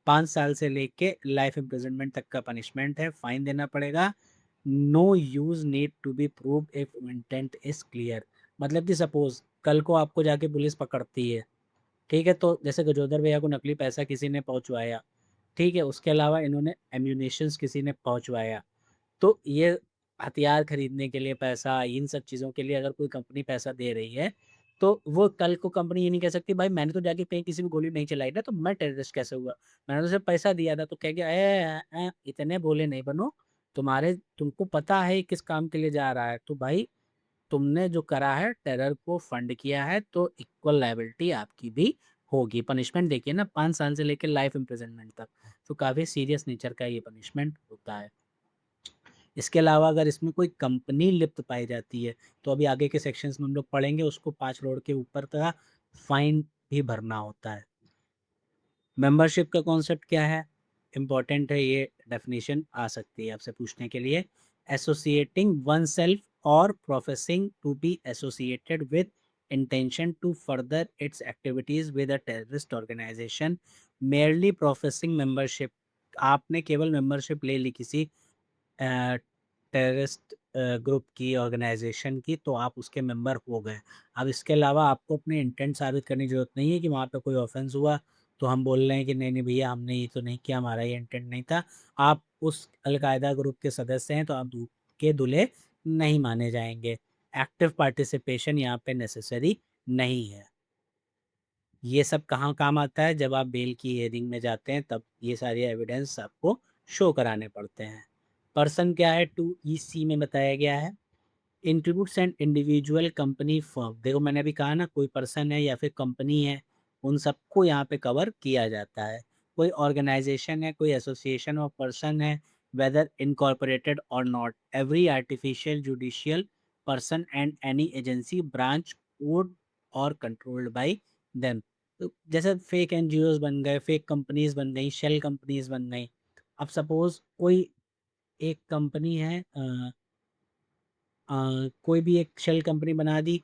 5 साल से लेके लाइफ इम्प्रिजनमेंट तक का पनिशमेंट है, फाइन देना पड़ेगा। No use need to be prove if intent is clear. मतलब कि सपोज कल को आपको जाके पुलिस पकड़ती है, ठीक है, तो जैसे गजोदर भैया को नकली पैसा किसी ने पहुंचवाया, ठीक है, उसके अलावा इन्होंने एम्यूनेशंस किसी ने पहुंचवाया, तो ये हथियार खरीदने के लिए पैसा, इन सब चीज़ों के लिए अगर कोई कंपनी पैसा दे रही है, तो वो कल को कंपनी ये नहीं कह सकती भाई मैंने तो जाके कहीं किसी को गोली नहीं चलाई ना, तो मैं टेररिस्ट कैसे हुआ? मैंने तो सिर्फ पैसा दिया था। तो कह गया इतने भोले नहीं बनो, तुमको पता है किस काम के लिए जा रहा है, तो भाई तुमने जो करा है, टेरर को फंड किया है, तो इक्वल लायबिलिटी आपकी भी होगी। पनिशमेंट देखिए ना, 5 साल से लेकर लाइफ इम्प्रिजनमेंट तक, तो काफ़ी सीरियस नेचर का ये पनिशमेंट होता है। इसके अलावा अगर इसमें कोई कंपनी लिप्त पाई जाती है, तो अभी आगे के सेक्शंस में हम लोग पढ़ेंगे, उसको 5 करोड़ के ऊपर का फाइन भी भरना होता है। मेंबरशिप का कॉन्सेप्ट क्या है? इम्पॉर्टेंट है, ये डेफिनेशन आ सकती है आपसे पूछने के लिए। Associating oneself or professing to be associated with intention to further its activities with a terrorist organisation, merely professing membership. आपने केवल मेंबरशिप ले ली किसी टेररिस्ट ग्रुप की, ऑर्गेनाइजेशन की, तो आप उसके मेंबर हो गए। अब इसके अलावा आपको अपने इंटेंट साबित करने की ज़रूरत नहीं है कि वहाँ पे कोई ऑफेंस हुआ, तो हम बोल रहे हैं कि नहीं नहीं भैया हमने ये तो नहीं किया, हमारा ये इंटेंट नहीं था। आप उस अलकायदा ग्रुप के सदस्य हैं, तो आप दूध के दूल्हे नहीं माने जाएंगे। एक्टिव पार्टिसिपेशन यहाँ पे नेसेसरी नहीं है। ये सब कहाँ काम आता है? जब आप बेल की हियरिंग में जाते हैं, तब ये सारे एविडेंस आपको शो कराने पड़ते हैं। पर्सन क्या है? 2EC में बताया गया है, includes an individual company firm. देखो मैंने अभी कहा ना, कोई पर्सन है या फिर कंपनी है, उन सबको यहाँ पे कवर किया जाता है। कोई ऑर्गेनाइजेशन है, कोई एसोसिएशन ऑफ पर्सन है, whether incorporated or not, every artificial juridical person and any agency branch owned or controlled by them. तो जैसे फेक एनजीओज बन गए, फेक कंपनीज बन गई, शेल कंपनीज बन गई। अब सपोज कोई एक कंपनी है, कोई भी एक शेल कंपनी बना दी,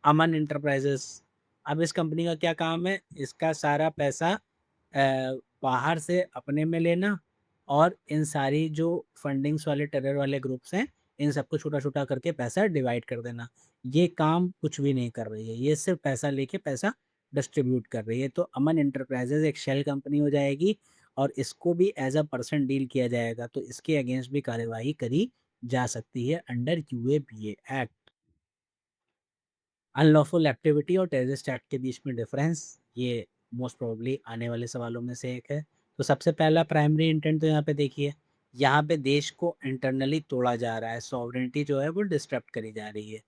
अमन एंटरप्राइजेस। अब इस कंपनी का क्या काम है? इसका सारा पैसा बाहर से अपने में लेना, और इन सारी जो फंडिंग्स वाले टेरर वाले ग्रुप्स हैं, इन सबको छोटा छोटा करके पैसा डिवाइड कर देना। ये काम कुछ भी नहीं कर रही है, ये सिर्फ पैसा लेके पैसा डिस्ट्रीब्यूट कर रही है। तो अमन एंटरप्राइजेज एक शेल कंपनी हो जाएगी, और इसको भी एज अ पर्सन डील किया जाएगा, तो इसके अगेंस्ट भी कार्यवाही करी जा सकती है under UAPA act. Unlawful activity और टेररिस्ट एक्ट के बीच में डिफरेंस, ये मोस्ट प्रोबेबली आने वाले सवालों में से एक है। तो सबसे पहला प्राइमरी इंटेंट तो यहाँ पे देखिए, यहाँ पे देश को इंटरनली तोड़ा जा रहा है, सॉवरेनिटी जो है वो डिस्टर्ब करी जा रही है।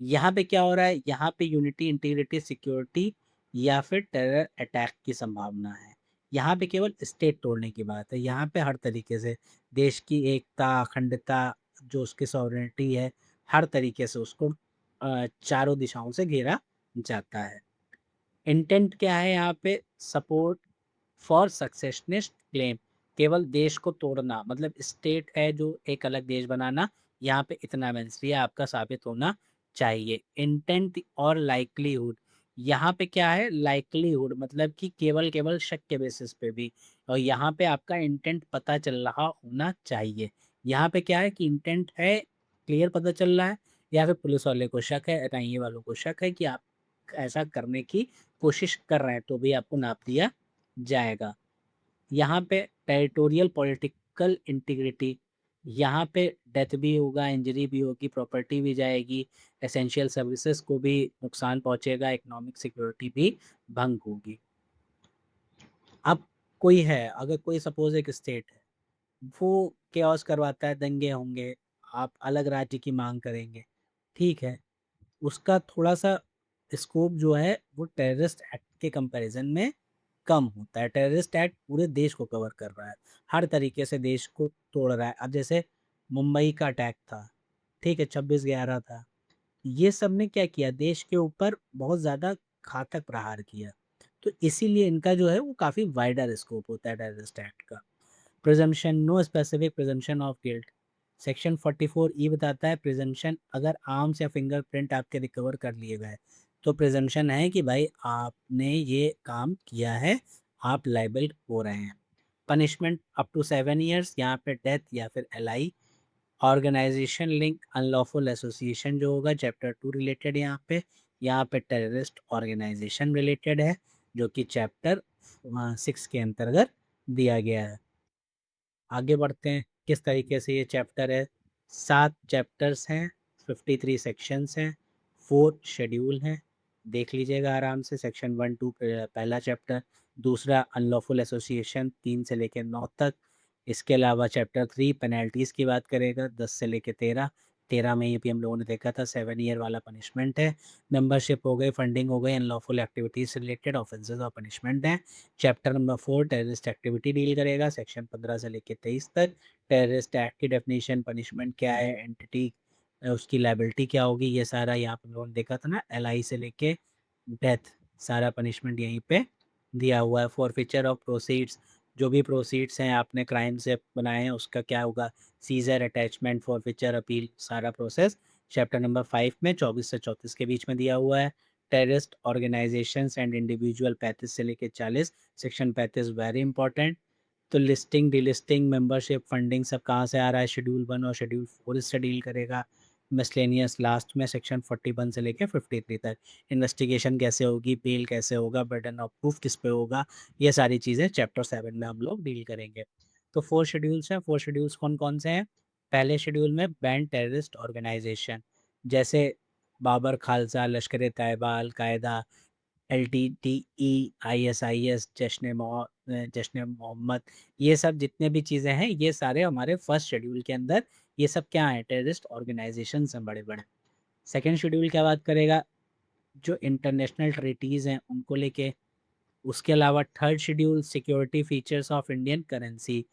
यहाँ पे क्या हो रहा है? यहाँ पे यूनिटी, इंटीग्रिटी, सिक्योरिटी या फिर टेरर अटैक की संभावना है। यहाँ पे केवल स्टेट तोड़ने की बात है। यहाँ पे हर तरीके से देश की एकता, अखंडता, जो उसकी सॉवरेनिटी है, हर तरीके से उसको चारों दिशाओं से घेरा जाता है। इंटेंट क्या है यहाँ पे? Support for secessionist claim. केवल देश को तोड़ना, मतलब स्टेट है जो एक अलग देश बनाना, यहाँ पे इतना मेंसरी आपका साबित होना चाहिए। इंटेंट और लाइकलीहुड, यहाँ पे क्या है? लाइकलीहुड मतलब कि केवल केवल शक के बेसिस पे भी, और यहाँ पे आपका इंटेंट पता चल रहा होना चाहिए। यहाँ पे क्या है कि इंटेंट है, क्लियर पता चल रहा है, या फिर पुलिस वाले को शक है, एनआईए वालों को शक है कि आप ऐसा करने की कोशिश कर रहे हैं, तो भी आपको नाप दिया जाएगा। यहाँ पे टेरिटोरियल पॉलिटिकल इंटीग्रिटी, यहाँ पे डेथ भी होगा, इंजरी भी होगी, प्रॉपर्टी भी जाएगी, एसेंशियल सर्विसेज को भी नुकसान पहुंचेगा, इकोनॉमिक सिक्योरिटी भी भंग होगी। अब कोई है, अगर कोई सपोज एक स्टेट है, वो केओस करवाता है, दंगे होंगे, आप अलग राज्य की मांग करेंगे, ठीक है, उसका थोड़ा सा स्कोप जो है वो टेररिस्ट एक्ट के कंपैरिजन में कम होता है। टेररिस्ट एक्ट पूरे देश को कवर कर रहा है, हर तरीके से देश को तोड़ रहा है। अब जैसे मुंबई का अटैक था, ठीक है, 26/11 था, ये सब ने क्या किया, देश के ऊपर बहुत ज़्यादा घातक प्रहार किया। तो इसीलिए इनका जो है वो काफ़ी वाइडर स्कोप होता है टेररिस्ट एक्ट का। Presumption, no specific presumption of guilt. Section 44 E बताता है प्रिजम्पशन, अगर आर्म्स या फिंगरप्रिंट आपके रिकवर कर लिए गए तो प्रिजम्पशन है कि भाई आपने ये काम किया है, आप लाइबल हो रहे हैं। पनिशमेंट अप टू 7 years, यहाँ पे डेथ या फिर LI। Organisation link unlawful association जो होगा चैप्टर 2 रिलेटेड, यहाँ पे टेररिस्ट ऑर्गेनाइजेशन रिलेटेड है, जो कि चैप्टर 6 के अंतर्गत दिया गया है। आगे बढ़ते हैं, किस तरीके से ये चैप्टर है। 7 चैप्टर्स हैं, 53 सेक्शंस हैं, 4 शेड्यूल हैं, देख लीजिएगा आराम से। सेक्शन 1 2 पहला चैप्टर, दूसरा अनलॉफुल एसोसिएशन 3 से लेकर 9 तक। इसके अलावा चैप्टर 3 पेनल्टीज़ की बात करेगा, 10 से लेकर 13। 13 में ये भी हम लोगों ने देखा था 7 year वाला पनिशमेंट है। मेंबरशिप हो गई, फंडिंग हो गई, अनलॉफुल एक्टिविटीज से रिलेटेड ऑफेंसेस और पनिशमेंट है। Chapter number 4 terrorist activity deal करेगा, सेक्शन 15 से लेकर 23 तक। टेररिस्ट एक्ट की डेफिनेशन, पनिशमेंट क्या है, एंटिटी उसकी लाइबिलिटी क्या होगी, ये सारा यहाँ पे हम लोगों ने देखा था ना। LI से लेके डेथ, सारा पनिशमेंट यहीं पे दिया हुआ है। फॉरफीचर ऑफ प्रोसीड्स, जो भी प्रोसीड्स हैं आपने क्राइम से बनाए हैं उसका क्या होगा, सीजर, अटैचमेंट, फॉरफीचर, अपील, सारा प्रोसेस चैप्टर नंबर 5 में 24 से 34 के बीच में दिया हुआ है। टेररिस्ट ऑर्गेनाइजेशंस एंड इंडिविजुअल 35 से लेकर 40, सेक्शन 35 वेरी इंपॉर्टेंट। तो लिस्टिंग, डिलिस्टिंग, मेंबरशिप, फंडिंग सब कहाँ से आ रहा है, शेड्यूल 1 और शेड्यूल 4 इससे डील करेगा। मिसलेनियस लास्ट में सेक्शन 41 से लेकर 53 तक। इन्वेस्टिगेशन कैसे होगी, बेल कैसे होगा, बर्डन ऑफ प्रूफ किस पे होगा, ये सारी चीज़ें चैप्टर 7 में हम लोग डील करेंगे। तो 4 शेड्यूल्स हैं। 4 शेड्यूल्स कौन कौन से हैं। पहले शेड्यूल में बैंड टेररिस्ट ऑर्गेनाइजेशन, जैसे बाबर खालसा, लश्कर तैयबा, अलकायदा, LTTE, ISIS, जश्न मोहम्मद, ये सब जितने भी चीज़ें हैं ये सारे हमारे फर्स्ट शेड्यूल के अंदर, ये सब क्या है, टेररिस्ट ऑर्गेनाइजेशन हैं बड़े बड़े। सेकेंड शेड्यूल क्या बात करेगा, जो इंटरनेशनल ट्रीटीज़ हैं उनको लेके। उसके अलावा third schedule security features of Indian currency,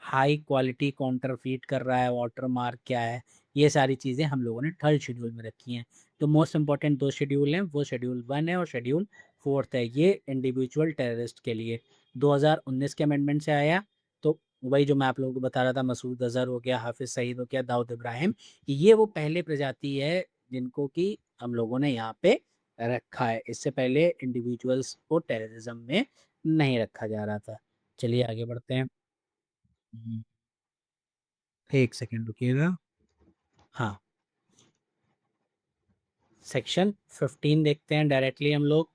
high quality counterfeit कर रहा है, वाटर मार्क क्या है, ये सारी चीज़ें हम लोगों ने थर्ड शेड्यूल में रखी हैं। तो मोस्ट इंपॉर्टेंट 2 शेड्यूल हैं, वो शेड्यूल 1 है और शेड्यूल 4 है, ये इंडिविजुअल टेररिस्ट के लिए 2019 के अमेंडमेंट से आया। तो वही जो मैं आप लोगों को बता रहा था, मसूद अजहर हो गया, हाफिज सईद हो गया, दाऊद इब्राहिम, ये वो पहले प्रजाति है जिनको कि हम लोगों ने यहाँ पे रखा है। इससे पहले इंडिविजुअल्स को टेररिज्म में नहीं रखा जा रहा था। चलिए आगे बढ़ते हैं। हम्म, एक सेकेंड रुकिएगा। हाँ, सेक्शन 15 देखते हैं डायरेक्टली हम लोग।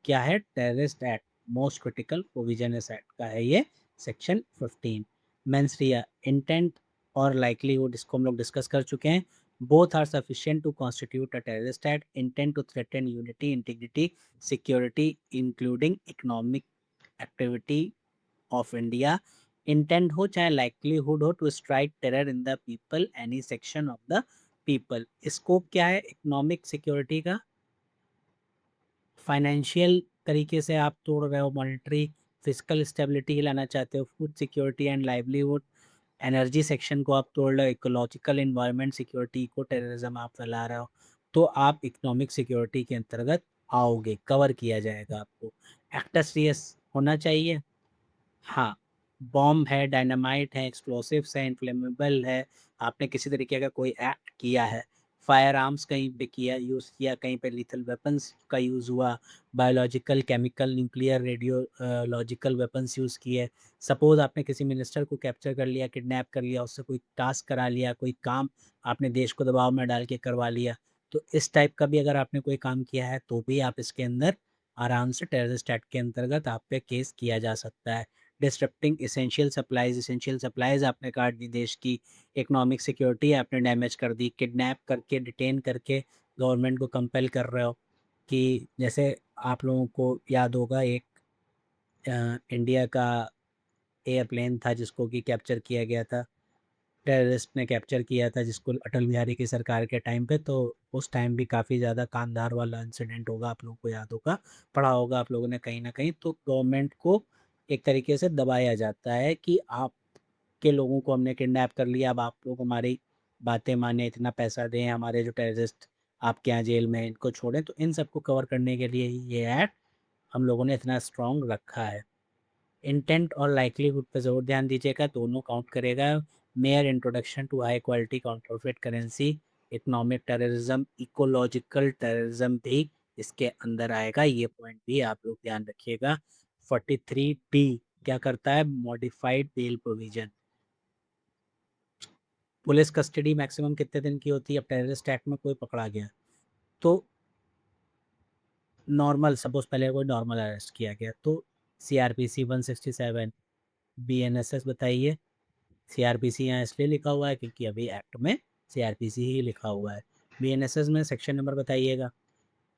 क्या है, terrorist act, most critical provision इस एक्ट का है ये सेक्शन 15। मेंस इंटेंट और लाइकलीहुड, इसको हम लोग डिस्कस कर चुके हैं। Both are sufficient to constitute a terrorist act. Intent to threaten unity, integrity, security including economic activity of India. Intent हो चाहे लाइकलीहुड हो, to strike terror in the people, any section of the people. Scope क्या है economic security का, financial तरीके से आप तोड़ रहे हो, मॉनेटरी फिजिकल स्टेबिलिटी लाना चाहते हो, food security and livelihood, energy section को आप तोड़ रहे हो, ecological environment security, eco terrorism आप फैला रहे हो, तो आप इकोनॉमिक सिक्योरिटी के अंतर्गत आओगे, कवर किया जाएगा आपको। एक्टा सीरियस होना चाहिए। हाँ, बॉम्ब है, डायनामाइट है, एक्सप्लोसिव्स है, इन्फ्लेमेबल है, आपने किसी तरीके का कोई एक्ट किया है, फायर आर्म्स कहीं पे किया, यूज़ किया, कहीं पे लीथल वेपन्स का यूज़ हुआ, biological, chemical, nuclear, radiological weapons use किए। सपोज़ आपने किसी मिनिस्टर को कैप्चर कर लिया, किडनैप कर लिया, उससे कोई टास्क करा लिया, कोई काम आपने देश को दबाव में डाल के करवा लिया, तो इस टाइप का भी अगर आपने कोई काम किया है तो भी आप इसके अंदर आराम से टेररिस्ट एक्ट के अंतर्गत आप पे केस किया जा सकता है। डिस्टरप्टिंग एसेंशियल सप्लाईज आपने काट दी, देश की इकोनॉमिक सिक्योरिटी आपने डैमेज कर दी, किडनैप करके डिटेन करके गवर्नमेंट को कंपेल कर रहे हो। कि जैसे आप लोगों को याद होगा, एक इंडिया का एयरप्लेन था जिसको कि कैप्चर किया गया था, टेररिस्ट ने कैप्चर किया था जिसको, अटल बिहारी की सरकार के टाइम पे। तो उस टाइम भी काफ़ी ज़्यादा कांधार वाला इंसिडेंट होगा, आप लोगों को याद होगा, पढ़ा होगा आप लोगों ने कहीं ना कहीं। तो गवर्नमेंट को एक तरीके से दबाया जाता है कि आपके लोगों को हमने किडनैप कर लिया, अब आप लोग हमारी बातें माने, इतना पैसा दें, हमारे जो टेररिस्ट आपके यहाँ जेल में हैं, इनको छोड़ें। तो इन सबको कवर करने के लिए ही ये एक्ट हम लोगों ने इतना स्ट्रॉन्ग रखा है। इंटेंट और लाइक्लीहुड पे ज़रूर ध्यान दीजिएगा, दोनों काउंट करेगा। Mere introduction to high quality counterfeit currency, economic terrorism, ecological terrorism भी इसके अंदर आएगा, ये पॉइंट भी आप लोग ध्यान रखिएगा। 43D क्या करता है? Modified bail provision. Police custody maximum कितने दिन की होती है? अब टेररिस्ट एक्ट में कोई पकड़ा गया तो नॉर्मल, सपोज पहले कोई नॉर्मल अरेस्ट किया गया तो CRPC 167, BNSS बताइए। CRPC यहाँ इसलिए लिखा हुआ है क्योंकि अभी एक्ट में CRPC ही लिखा हुआ है। BNSS में सेक्शन नंबर बताइएगा।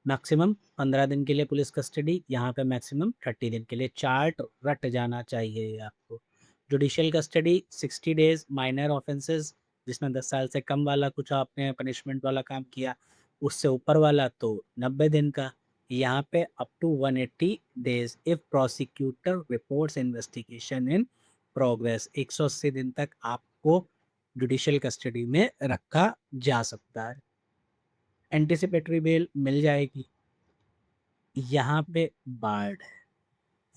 मैक्सिमम 15 दिन के लिए पुलिस कस्टडी, यहाँ पे मैक्सिमम 30 दिन के लिए। चार्ट रट जाना चाहिए आपको। Judicial custody 60 days, minor offences जिसमें 10 साल से कम वाला कुछ आपने पनिशमेंट वाला काम किया, उससे ऊपर वाला तो 90 दिन का। यहाँ पे up to 180 days if prosecutor reports investigation in progress. 180 दिन तक आपको जुडिशियल कस्टडी में रखा जा सकता है। एंटिसिपेटरी बेल मिल जाएगी। यहाँ पे बार्ड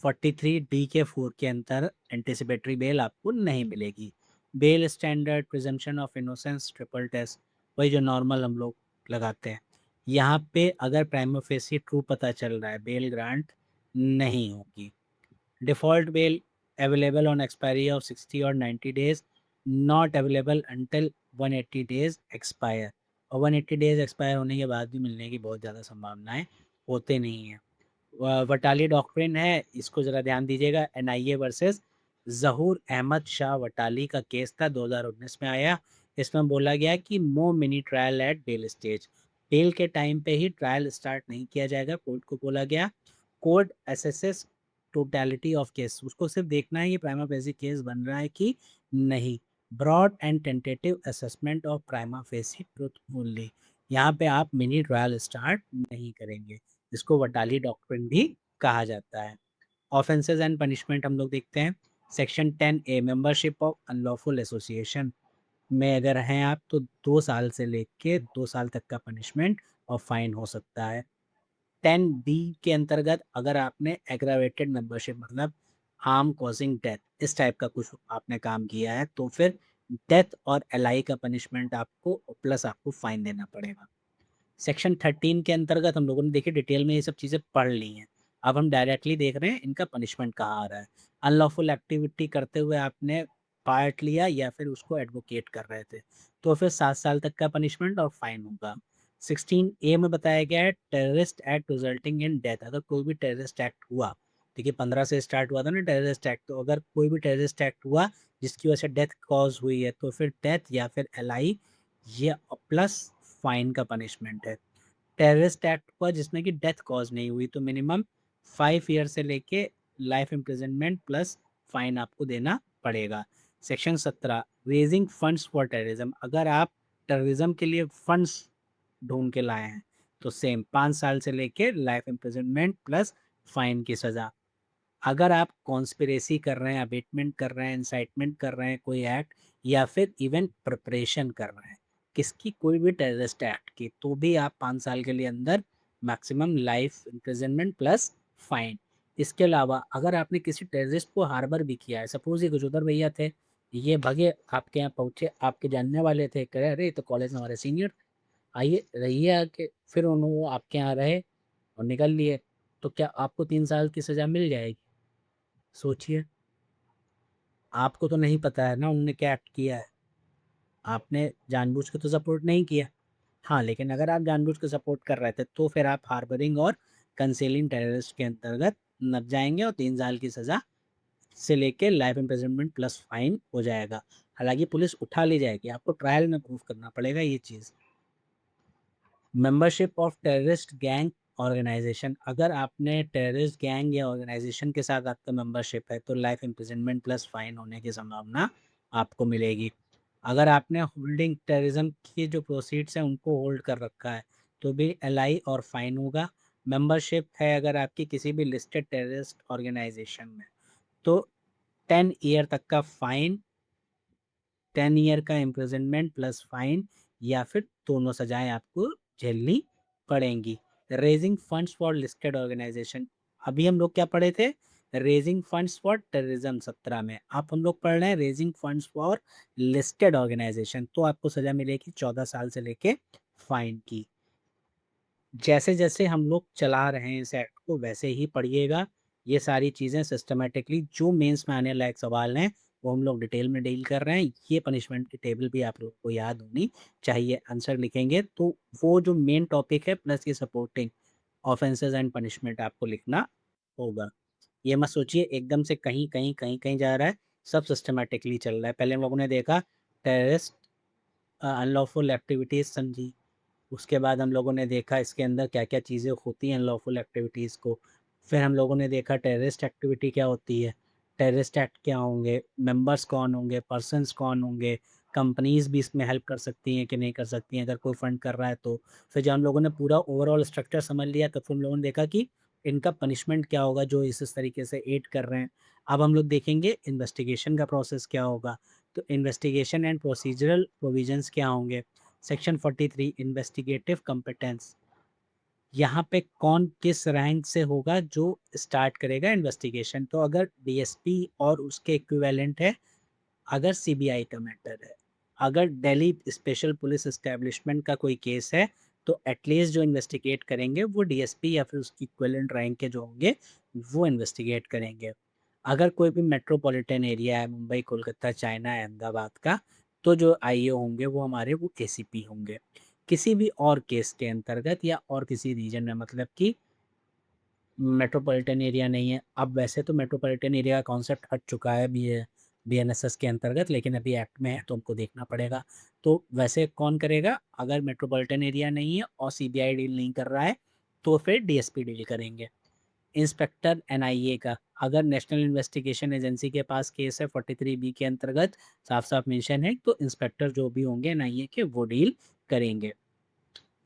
43D के 4 के अंतर एंटिसिपेटरी बेल आपको नहीं मिलेगी। Bail standard, presumption of innocence, triple test, वही जो नॉर्मल हम लोग लगाते हैं। यहाँ पे अगर प्राइमा फेसी ट्रू पता चल रहा है, बेल ग्रांट नहीं होगी। Default bell available on expiry of 60 और 90 days, not available until 180 days expire. और 180 डेज एक्सपायर होने के बाद भी मिलने की बहुत ज़्यादा संभावनाएं होते नहीं हैं। वटाली डॉक्ट्रिन है, इसको ज़रा ध्यान दीजिएगा। NIA वर्सेस ज़हूर अहमद शाह वटाली का केस था, 2019 में आया। इसमें बोला गया कि no mini trial at bail stage, bail के टाइम पे ही ट्रायल स्टार्ट नहीं किया जाएगा। कोर्ट को बोला गया, court assessees totality of case, उसको सिर्फ देखना है कि प्राइमा फेसी केस बन रहा है कि नहीं। Broad and tentative assessment of prima facie truth only, यहाँ पे आप मिनी ट्रायल स्टार्ट नहीं करेंगे, जिसको वटाली डॉक्ट्रिन भी कहा जाता है। ऑफेंसेस एंड पनिशमेंट हम लोग देखते हैं। Section 10A, membership of unlawful association में अगर हैं आप तो 2 साल से लेके 2 साल तक का पनिशमेंट और फाइन हो सकता है। 10B के अंतर्गत अगर आपने एग्रावेटेड मेंबरशिप, मतलब हार्म कॉजिंग डेथ, इस टाइप का कुछ आपने काम किया है तो फिर डेथ और LI का पनिशमेंट आपको प्लस आपको फाइन देना पड़ेगा। सेक्शन 13 के अंतर्गत हम लोगों ने देखिए डिटेल में ये सब चीज़ें पढ़ ली हैं। अब हम डायरेक्टली देख रहे हैं इनका पनिशमेंट कहाँ आ रहा है। अनलॉफुल एक्टिविटी करते हुए आपने पार्ट लिया या फिर उसको एडवोकेट कर रहे थे तो फिर 7 साल तक का पनिशमेंट और फाइन होगा। 16A में बताया गया है terrorist act resulting in death, अगर कोई भी टेररिस्ट एक्ट हुआ, देखिए 15 से स्टार्ट हुआ था ना टेररिस्ट एक्ट, तो अगर कोई भी टेररिस्ट एक्ट हुआ जिसकी वजह से डेथ कॉज हुई है तो फिर डेथ या फिर LI, ये प्लस फाइन का पनिशमेंट है। टेररिस्ट एक्ट हुआ जिसमें कि डेथ कॉज नहीं हुई तो मिनिमम 5 ईयर से लेके लाइफ इम्प्रिजनमेंट प्लस फाइन आपको देना पड़ेगा। Section 17, raising funds for terrorism, अगर आप टेररिज्म के लिए फंड्स ढूंढ के लाए हैं तो सेम 5 साल से लेके लाइफ इम्प्रिजनमेंट प्लस फाइन की सज़ा। अगर आप कॉन्स्पिरेसी कर रहे हैं, अबेटमेंट कर रहे हैं, इंसाइटमेंट कर रहे हैं कोई एक्ट, या फिर इवन प्रिपरेशन कर रहे हैं किसकी, कोई भी टेररिस्ट एक्ट की, तो भी आप 5 साल के लिए अंदर maximum life imprisonment plus fine. इसके अलावा अगर आपने किसी टेररिस्ट को हार्बर भी किया है, सपोज ये गुजोदर भैया थे, ये भगे आपके यहाँ पहुँचे, आपके जानने वाले थे, कह अरे तो कॉलेज में हमारे सीनियर, आइए रहिए आके, फिर उन्होंने वो आपके यहाँ रहे और निकल लिए, तो क्या आपको 3 साल की सज़ा मिल जाएगी? सोचिए। आपको तो नहीं पता है ना उन्होंने क्या एक्ट किया है, आपने जानबूझ के तो सपोर्ट नहीं किया। हाँ, लेकिन अगर आप जानबूझ के सपोर्ट कर रहे थे तो फिर आप हार्बरिंग और कंसीलिंग टेररिस्ट के अंतर्गत नप जाएंगे और 3 साल की सज़ा से लेके लाइफ इम्प्रिजनमेंट प्लस फाइन हो जाएगा। हालांकि पुलिस उठा ले जाएगी, आपको ट्रायल में प्रूव करना पड़ेगा ये चीज़। Membership of terrorist gang organisation, अगर आपने टेररिस्ट गैंग या ऑर्गेनाइजेशन के साथ आपका मेंबरशिप है तो लाइफ इम्प्रिजनमेंट प्लस फाइन होने की संभावना आपको मिलेगी। अगर आपने होल्डिंग टेररिज्म की जो प्रोसीड्स हैं उनको होल्ड कर रखा है तो भी एलआई और फाइन होगा। मेंबरशिप है अगर आपकी किसी भी लिस्टेड टेररिस्ट ऑर्गेनाइजेशन में तो 10 ईयर तक का फाइन, 10 ईयर का इम्प्रिजनमेंट प्लस फाइन, या फिर दोनों सजाएं आपको झेलनी पड़ेंगी। Raising funds for listed organisation, अभी हम लोग क्या पढ़े थे, रेजिंग फंड्स फॉर टेररिज्म 17 में, आप हम लोग पढ़ रहे हैं raising funds for listed organisation, तो आपको सजा मिलेगी 14 साल से लेके फाइन की। जैसे जैसे हम लोग चला रहे हैं इस एक्ट को वैसे ही पढ़िएगा, ये सारी चीज़ें सिस्टमेटिकली जो मेंस में आने लायक सवाल हैं वो हम लोग डिटेल में डील कर रहे हैं। ये पनिशमेंट की टेबल भी आप लोग को याद होनी चाहिए, आंसर लिखेंगे तो वो जो मेन टॉपिक है प्लस ये सपोर्टिंग ऑफेंसेस एंड पनिशमेंट आपको लिखना होगा। ये मत सोचिए एकदम से कहीं कहीं कहीं कहीं जा रहा है, सब सिस्टमेटिकली चल रहा है। पहले हम लोगों ने देखा टेररिस्ट अनलॉफुल एक्टिविटीज़ समझी, उसके बाद हम लोगों ने देखा इसके अंदर क्या क्या चीज़ें होती हैं अनलॉफुल एक्टिविटीज़ को, फिर हम लोगों ने देखा टेररिस्ट एक्टिविटी क्या होती है, टेररिस्ट एक्ट क्या होंगे, मेंबर्स कौन होंगे, पर्सन्स कौन होंगे, कंपनीज भी इसमें हेल्प कर सकती हैं कि नहीं कर सकती हैं अगर कोई फंड कर रहा है तो। फिर जब हम लोगों ने पूरा ओवरऑल स्ट्रक्चर समझ लिया तो फिर हम लोगों ने देखा कि इनका पनिशमेंट क्या होगा जो इस तरीके से एड कर रहे हैं। अब हम लोग देखेंगे इन्वेस्टिगेशन का प्रोसेस क्या होगा, तो इन्वेस्टिगेशन एंड प्रोसीजरल प्रोविजंस क्या होंगे। सेक्शन 43 इन्वेस्टिगेटिव कॉम्पिटेंस, यहाँ पे कौन किस रैंक से होगा जो स्टार्ट करेगा इन्वेस्टिगेशन, तो अगर डीएसपी और उसके इक्विवेलेंट है, अगर सीबीआई का मैटर है, अगर दिल्ली स्पेशल पुलिस एस्टेब्लिशमेंट का कोई केस है तो एटलीस्ट जो इन्वेस्टिगेट करेंगे वो डीएसपी या फिर उसकी इक्विवेलेंट रैंक के जो होंगे वो इन्वेस्टिगेट करेंगे। अगर कोई भी मेट्रोपॉलिटन एरिया है, मुंबई, कोलकाता, चाइना, अहमदाबाद का, तो जो आईओ होंगे वो हमारे वो एसीपी होंगे। किसी भी और केस के अंतर्गत या और किसी रीजन में, मतलब कि मेट्रोपॉलिटन एरिया नहीं है, अब वैसे तो मेट्रोपॉलिटन एरिया का कॉन्सेप्ट हट चुका है बीएनएसएस के अंतर्गत, लेकिन अभी एक्ट में है तो हमको देखना पड़ेगा। तो वैसे कौन करेगा, अगर मेट्रोपॉलिटन एरिया नहीं है और सीबीआई डील नहीं कर रहा है तो फिर डीएसपी डील करेंगे। इंस्पेक्टर एनआईए का, अगर नेशनल इन्वेस्टिगेशन एजेंसी के पास केस है 43B के अंतर्गत साफ साफ मेंशन है तो इंस्पेक्टर जो भी होंगे एनआईए के वो डील करेंगे।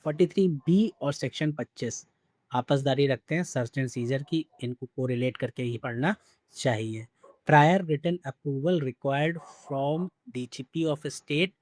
43B और सेक्शन 25 आपसदारी रखते हैं सर्च एंड सीजर की, इनको को रिलेट करके ही पढ़ना चाहिए। Prior written approval required from DGP of state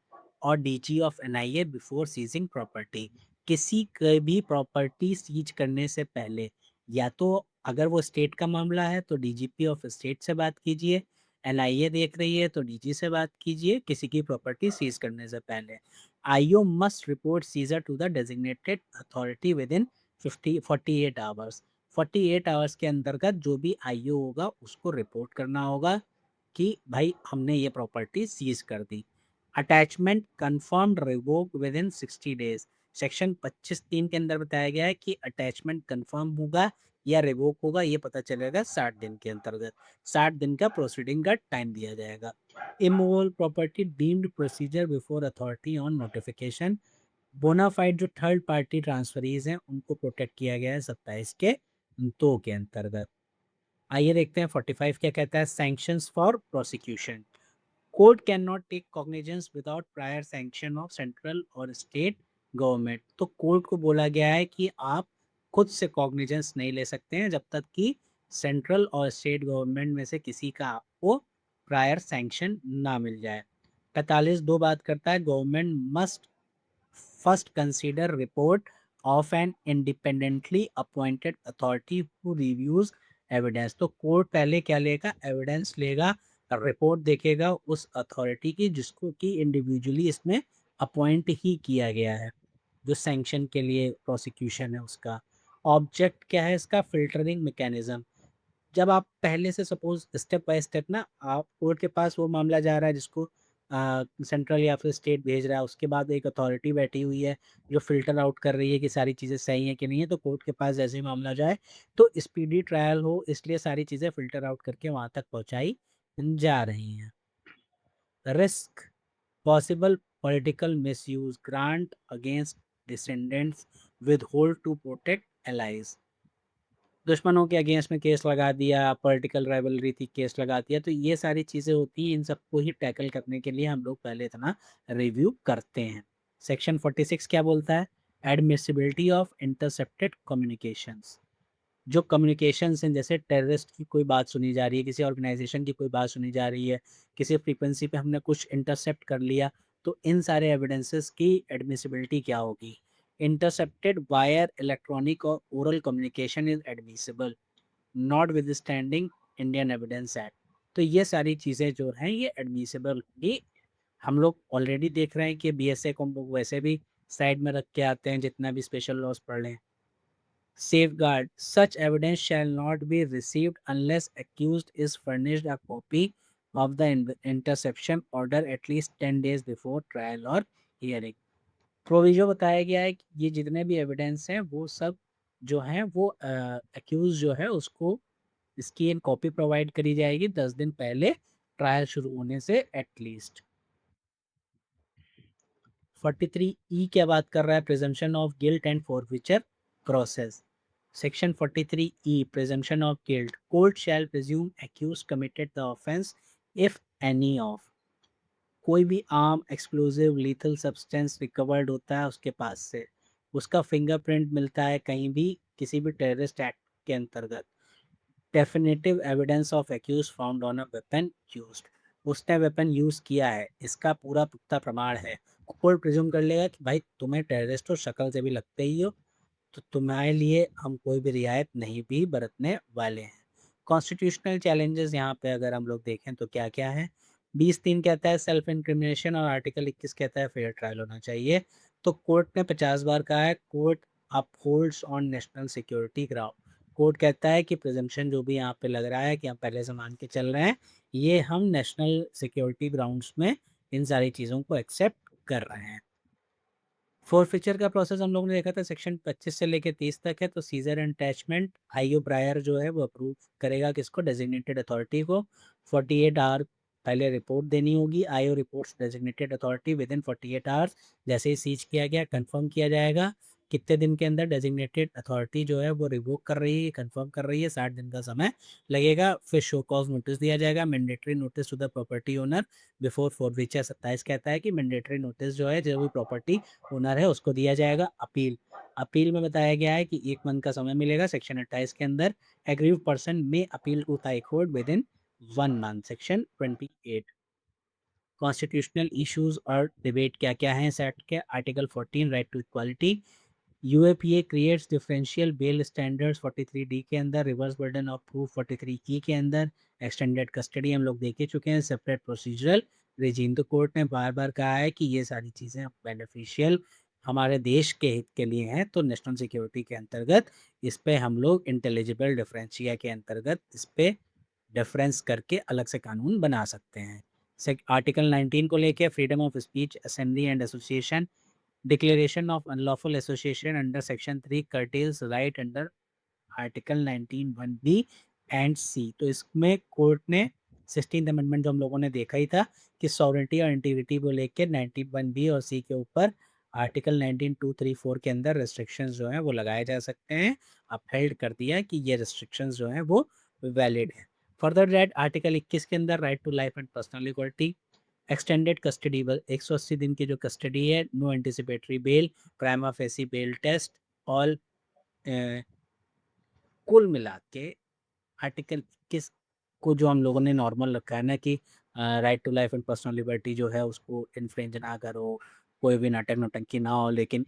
और DG of NIA before seizing property, किसी की भी प्रॉपर्टी सीज करने से पहले या तो अगर वो स्टेट का मामला है तो डीजीपी ऑफ स्टेट से बात कीजिए, एनआईए देख रही है तो डीजी से बात कीजिए किसी की प्रॉपर्टी सीज करने से पहले। IO must report seizure to the designated authority within 48 hours, 48 hours के अंतर्गत जो भी आईओ होगा उसको रिपोर्ट करना होगा कि भाई हमने ये प्रॉपर्टी सीज कर दी। Attachment confirmed revoke within 60 days, section 25(3) के अंदर बताया गया है कि अटैचमेंट कन्फर्म होगा या रिवोक होगा ये पता चलेगा 60 दिन के अंतर्गत, 60 दिन का प्रोसीडिंग का टाइम दिया जाएगा। Immovable property deemed procedure before authority on notification, bona fide जो थर्ड पार्टी ट्रांसफरीज हैं उनको प्रोटेक्ट किया गया है 27 के 2 के अंतर्गत। आइए देखते हैं 45 क्या कहता है, sanctions for prosecution, court can not take cognizance without prior sanction of central और स्टेट गवर्नमेंट, तो कोर्ट को बोला गया है कि आप खुद से कॉग्निजेंस नहीं ले सकते हैं जब तक कि सेंट्रल और स्टेट गवर्नमेंट में से किसी का आपको प्रायर सैंक्शन ना मिल जाए। 45(2) बात करता है government must first consider report of an independently appointed authority who reviews evidence, तो कोर्ट पहले क्या लेगा, एविडेंस लेगा, रिपोर्ट देखेगा उस अथॉरिटी की जिसको कि इंडिविजुअली इसमें अपॉइंट ही किया गया है, जो सैंक्शन के लिए प्रोसिक्यूशन है उसका। ऑब्जेक्ट क्या है इसका, फिल्टरिंग मैकेनिज्म, जब आप पहले से सपोज स्टेप बाय स्टेप ना आप कोर्ट के पास वो मामला जा रहा है जिसको सेंट्रल या फिर स्टेट भेज रहा है, उसके बाद एक अथॉरिटी बैठी हुई है जो फ़िल्टर आउट कर रही है कि सारी चीज़ें सही हैं कि नहीं है, तो कोर्ट के पास जैसे ही मामला जाए तो स्पीडी ट्रायल हो, इसलिए सारी चीज़ें फ़िल्टर आउट करके वहाँ तक पहुँचाई जा रही हैं। Risk possible political misuse, grant against descendants, withhold to protect allies. दुश्मनों के अगेंस्ट में केस लगा दिया, पॉलिटिकल राइवलरी थी, केस लगा दिया, तो ये सारी चीज़ें होती हैं, इन सबको ही टैकल करने के लिए हम लोग पहले इतना रिव्यू करते हैं। सेक्शन 46 क्या बोलता है? Admissibility of intercepted communications. जो कम्युनिकेशंस हैं, जैसे टेररिस्ट की कोई बात सुनी जा रही है, किसी ऑर्गेनाइजेशन की कोई बात सुनी जा रही है, किसी फ्रीक्वेंसी पे हमने कुछ इंटरसेप्ट कर लिया, तो इन सारे एविडेंसेस की एडमिसिबिलिटी क्या होगी? इंटरसेप्टेड वायर इलेक्ट्रॉनिक और oral communication is admissible, not withstanding Indian evidence act. तो ये सारी चीज़ें जो हैं ये एडमिसिबल होंगी। हम लोग ऑलरेडी देख रहे हैं कि बीएसए को हम लोग वैसे भी साइड में रख के आते हैं, जितना भी स्पेशल लॉज पढ़ लें। Safeguard. Such evidence shall not be received unless accused is furnished a copy of the interception order at least 10 days before trial or hearing. Proviso बताया गया है कि ये जितने भी एविडेंस हैं वो सब जो हैं वो अक्यूज जो है उसको इसकी एक कॉपी प्रोवाइड करी जाएगी 10 दिन पहले ट्रायल शुरू होने से एटलीस्ट। 43 ई क्या बात कर रहा है? Presumption of guilt and forfeiture process. Section 43 E presumption of guilt, court shall presume accused committed the offence if any of. कोई भी arm, explosive, lethal substance recovered होता है उसके पास से, उसका फिंगरप्रिंट मिलता है कहीं भी किसी भी टेररिस्ट एक्ट के अंतर्गत, definitive evidence of accused found on a weapon used, उसने वेपन यूज किया है, इसका पूरा पुख्ता प्रमाण है, कोर्ट प्रिज्यूम कर लेगा कि भाई तुम्हें टेररिस्ट हो, शक्ल से भी लगते ही हो, तो तुम्हारे लिए हम कोई भी रियायत नहीं भी बरतने वाले हैं। कॉन्स्टिट्यूशनल चैलेंजेस यहाँ पे अगर हम लोग देखें तो क्या क्या है? 20(3) कहता है सेल्फ इंक्रिमिनेशन और आर्टिकल 21 कहता है फेयर ट्रायल होना चाहिए। तो कोर्ट ने 50 बार कहा है court upholds on national security ground. Court कहता है कि प्रिजम्पशन जो भी यहाँ पे लग रहा है कि हम पहले से मान के चल रहे हैं, ये हम नेशनल सिक्योरिटी ग्राउंड्स में इन सारी चीज़ों को एक्सेप्ट कर रहे हैं। फोरफीचर का प्रोसेस हम लोगों ने देखा था सेक्शन 25 से लेकर 30 तक है। तो seizure and attachment IO prior जो है वो अप्रूव करेगा किसको? डेजिग्नेटेड अथॉरिटी को। 48 आवर पहले रिपोर्ट देनी होगी। IO reports designated authority within 48 hours. जैसे ही सीज किया गया कंफर्म किया जाएगा कितने दिन के अंदर डेजिग्नेटेड अथॉरिटी जो है वो रिवोक कर रही है, कंफर्म कर रही है, 60 दिन का समय लगेगा। फिर शो कॉज नोटिस दिया जाएगा, mandatory notice to the property owner before forfeiture. 27 कहता है कि मैंडेटरी नोटिस जो है जो भी प्रॉपर्टी ओनर है उसको दिया जाएगा। अपील, अपील में बताया गया है कि 1 मंथ का समय मिलेगा सेक्शन 28 के अंदर। Aggrieved person may appeal to high court within 1 month section 28। Constitutional issues और डिबेट क्या क्या है इस एक्ट के? Article 14 right to equality. UAPA creates differential bail standards 43 D के अंदर। Reverse burden of proof 43 E के अंदर। एक्सटेंडेड कस्टडी हम लोग देख ही चुके हैं। Separate procedural regime. तो कोर्ट ने बार बार कहा है कि ये सारी चीज़ें बेनिफिशियल हमारे देश के हित के लिए हैं, तो नेशनल सिक्योरिटी के अंतर्गत इस पे हम लोग इंटेलिजिबल डिफरेंशिया के अंतर्गत इस पे डिफरेंस करके अलग से कानून बना सकते हैं। आर्टिकल 19 को लेके freedom of speech, assembly and association. Declaration of unlawful association under Section 3 curtails right under Article 19(1)(b) and C। तो इसमें कोर्ट ने 16th अमेंडमेंट जो हम लोगों ने देखा ही था कि सॉवरेंटी और इंटीग्रिटी को लेकर 19(1)(b) और C के ऊपर आर्टिकल 19(2)(3)(4) के अंदर रेस्ट्रिक्शंस जो हैं वो लगाए जा सकते हैं। अपहेल्ड कर दिया कि ये रेस्ट्रिक्शंस जो हैं वो वैलिड है। फर्दर दैट आर्टिकल 21 के अंदर right to life and personal equality. Extended custody 180 दिन की जो कस्टडी है, no anticipatory bail, prima facie bail test, all कुल मिला के आर्टिकल किस को जो हम लोगों ने नॉर्मल रखा है ना कि right to life and personal liberty जो है उसको इन्फ्रिंज ना करो, कोई भी नाटक नौटंकी ना हो, लेकिन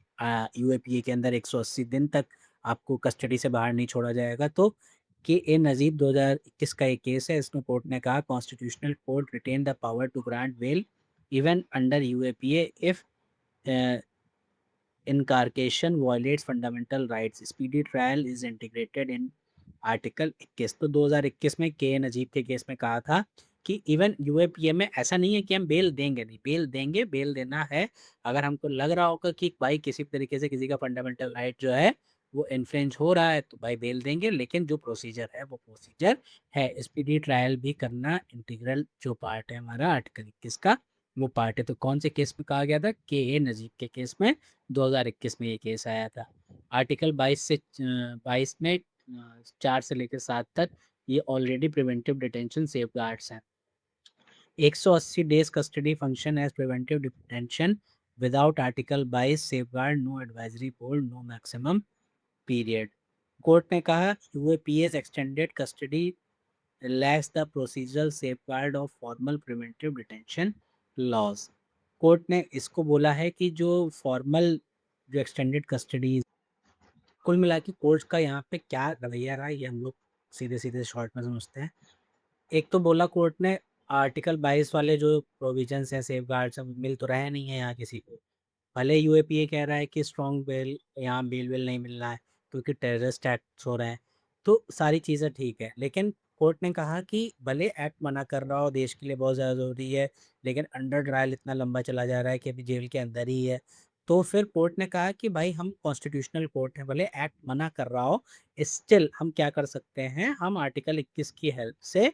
यूएपीए के अंदर 180 दिन तक आपको कस्टडी से बाहर नहीं छोड़ा जाएगा। तो के ए नजीब 2021 का एक केस है, इसमें कोर्ट ने कहा constitutional court retain the power to grant bail even under UAPA if incarceration violates fundamental rights. Speedy trial is integrated in article 21। तो 2021 में के नजीब के केस में कहा था कि इवन यूएपीए में ऐसा नहीं है कि हम बेल देंगे नहीं, बेल देंगे, बेल देना है। अगर हमको लग रहा होगा कि भाई किसी तरीके से किसी का फंडामेंटल राइट जो है वो इन्फ्रिंज हो रहा है तो भाई बेल देंगे, लेकिन जो प्रोसीजर है वो प्रोसीजर है। स्पीडी ट्रायल भी करना इंटीग्रल जो पार्ट है हमारा आर्टिकल 21 का वो पार्ट है। तो कौन से केस में कहा गया था? के ए नजीब के केस में 2021 में ये केस आया था। आर्टिकल 22 में 4 से लेकर 7 तक ये ऑलरेडी प्रिवेंटिव डिटेंशन सेफगार्ड्स हैं। 180 days custody function as preventive detention without article 22 safeguard, no advisory board, no maximum period. Court ने कहा UAPA's extended custody lacks the procedural safeguard of formal preventive detention laws। Court ने इसको बोला है कि जो formal जो एक्सटेंडेड कस्टडी, कुल मिला के कोर्ट का यहाँ पे क्या रवैया रहा ये हम लोग सीधे सीधे शॉर्ट में समझते हैं। एक तो बोला कोर्ट ने आर्टिकल 22 वाले जो प्रोविजंस हैं सेफ गार्ड्स मिल तो रहे नहीं है यहाँ किसी को। भले यूएपीए कह रहा है कि स्ट्रॉन्ग बेल यहाँ बेल वेल नहीं मिल रहा है क्योंकि टेररिस्ट एक्ट्स हो रहे हैं, तो सारी चीज़ें ठीक है, लेकिन कोर्ट ने कहा कि भले एक्ट मना कर रहा हो देश के लिए बहुत ज़्यादा ज़रूरी है, लेकिन अंडर ट्रायल इतना लंबा चला जा रहा है कि अभी जेल के अंदर ही है। तो फिर कोर्ट ने कहा कि भाई हम कॉन्स्टिट्यूशनल कोर्ट है, भले एक्ट मना कर रहा हो स्टिल हम क्या कर सकते हैं, हम आर्टिकल 21 की हेल्प से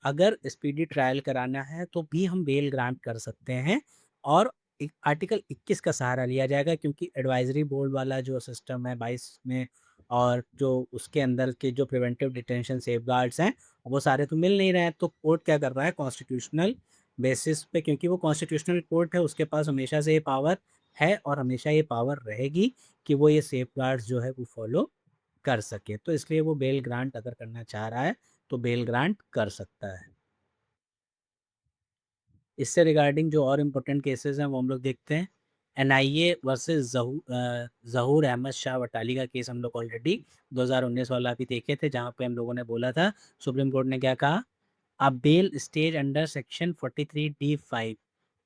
अगर स्पीडी ट्रायल कराना है तो भी हम बेल ग्रांट कर सकते हैं। और आर्टिकल 21 का सहारा लिया जाएगा क्योंकि एडवाइजरी बोर्ड वाला जो सिस्टम है 22 में और जो उसके अंदर के जो प्रिवेंटिव डिटेंशन सेफगार्ड्स हैं वो सारे तो मिल नहीं रहे हैं। तो कोर्ट क्या कर रहा है कॉन्स्टिट्यूशनल बेसिस पे, क्योंकि वो कॉन्स्टिट्यूशनल कोर्ट है उसके पास हमेशा से ये पावर है और हमेशा ये पावर रहेगी कि वो ये सेफगार्ड्स जो है वो फॉलो कर सके। तो इसलिए वो बेल ग्रांट अगर करना चाह रहा है तो बेल ग्रांट कर सकता है। इससे रिगार्डिंग जो और इम्पोर्टेंट केसेस हैं वो हम लोग देखते हैं। एनआईए वर्सेस ज़हूर अहमद शाह वटाली का केस हम लोग ऑलरेडी 2019 वाला भी देखे थे, जहाँ पे हम लोगों ने बोला था सुप्रीम कोर्ट ने क्या कहा, a bail stage under section 43D(5)।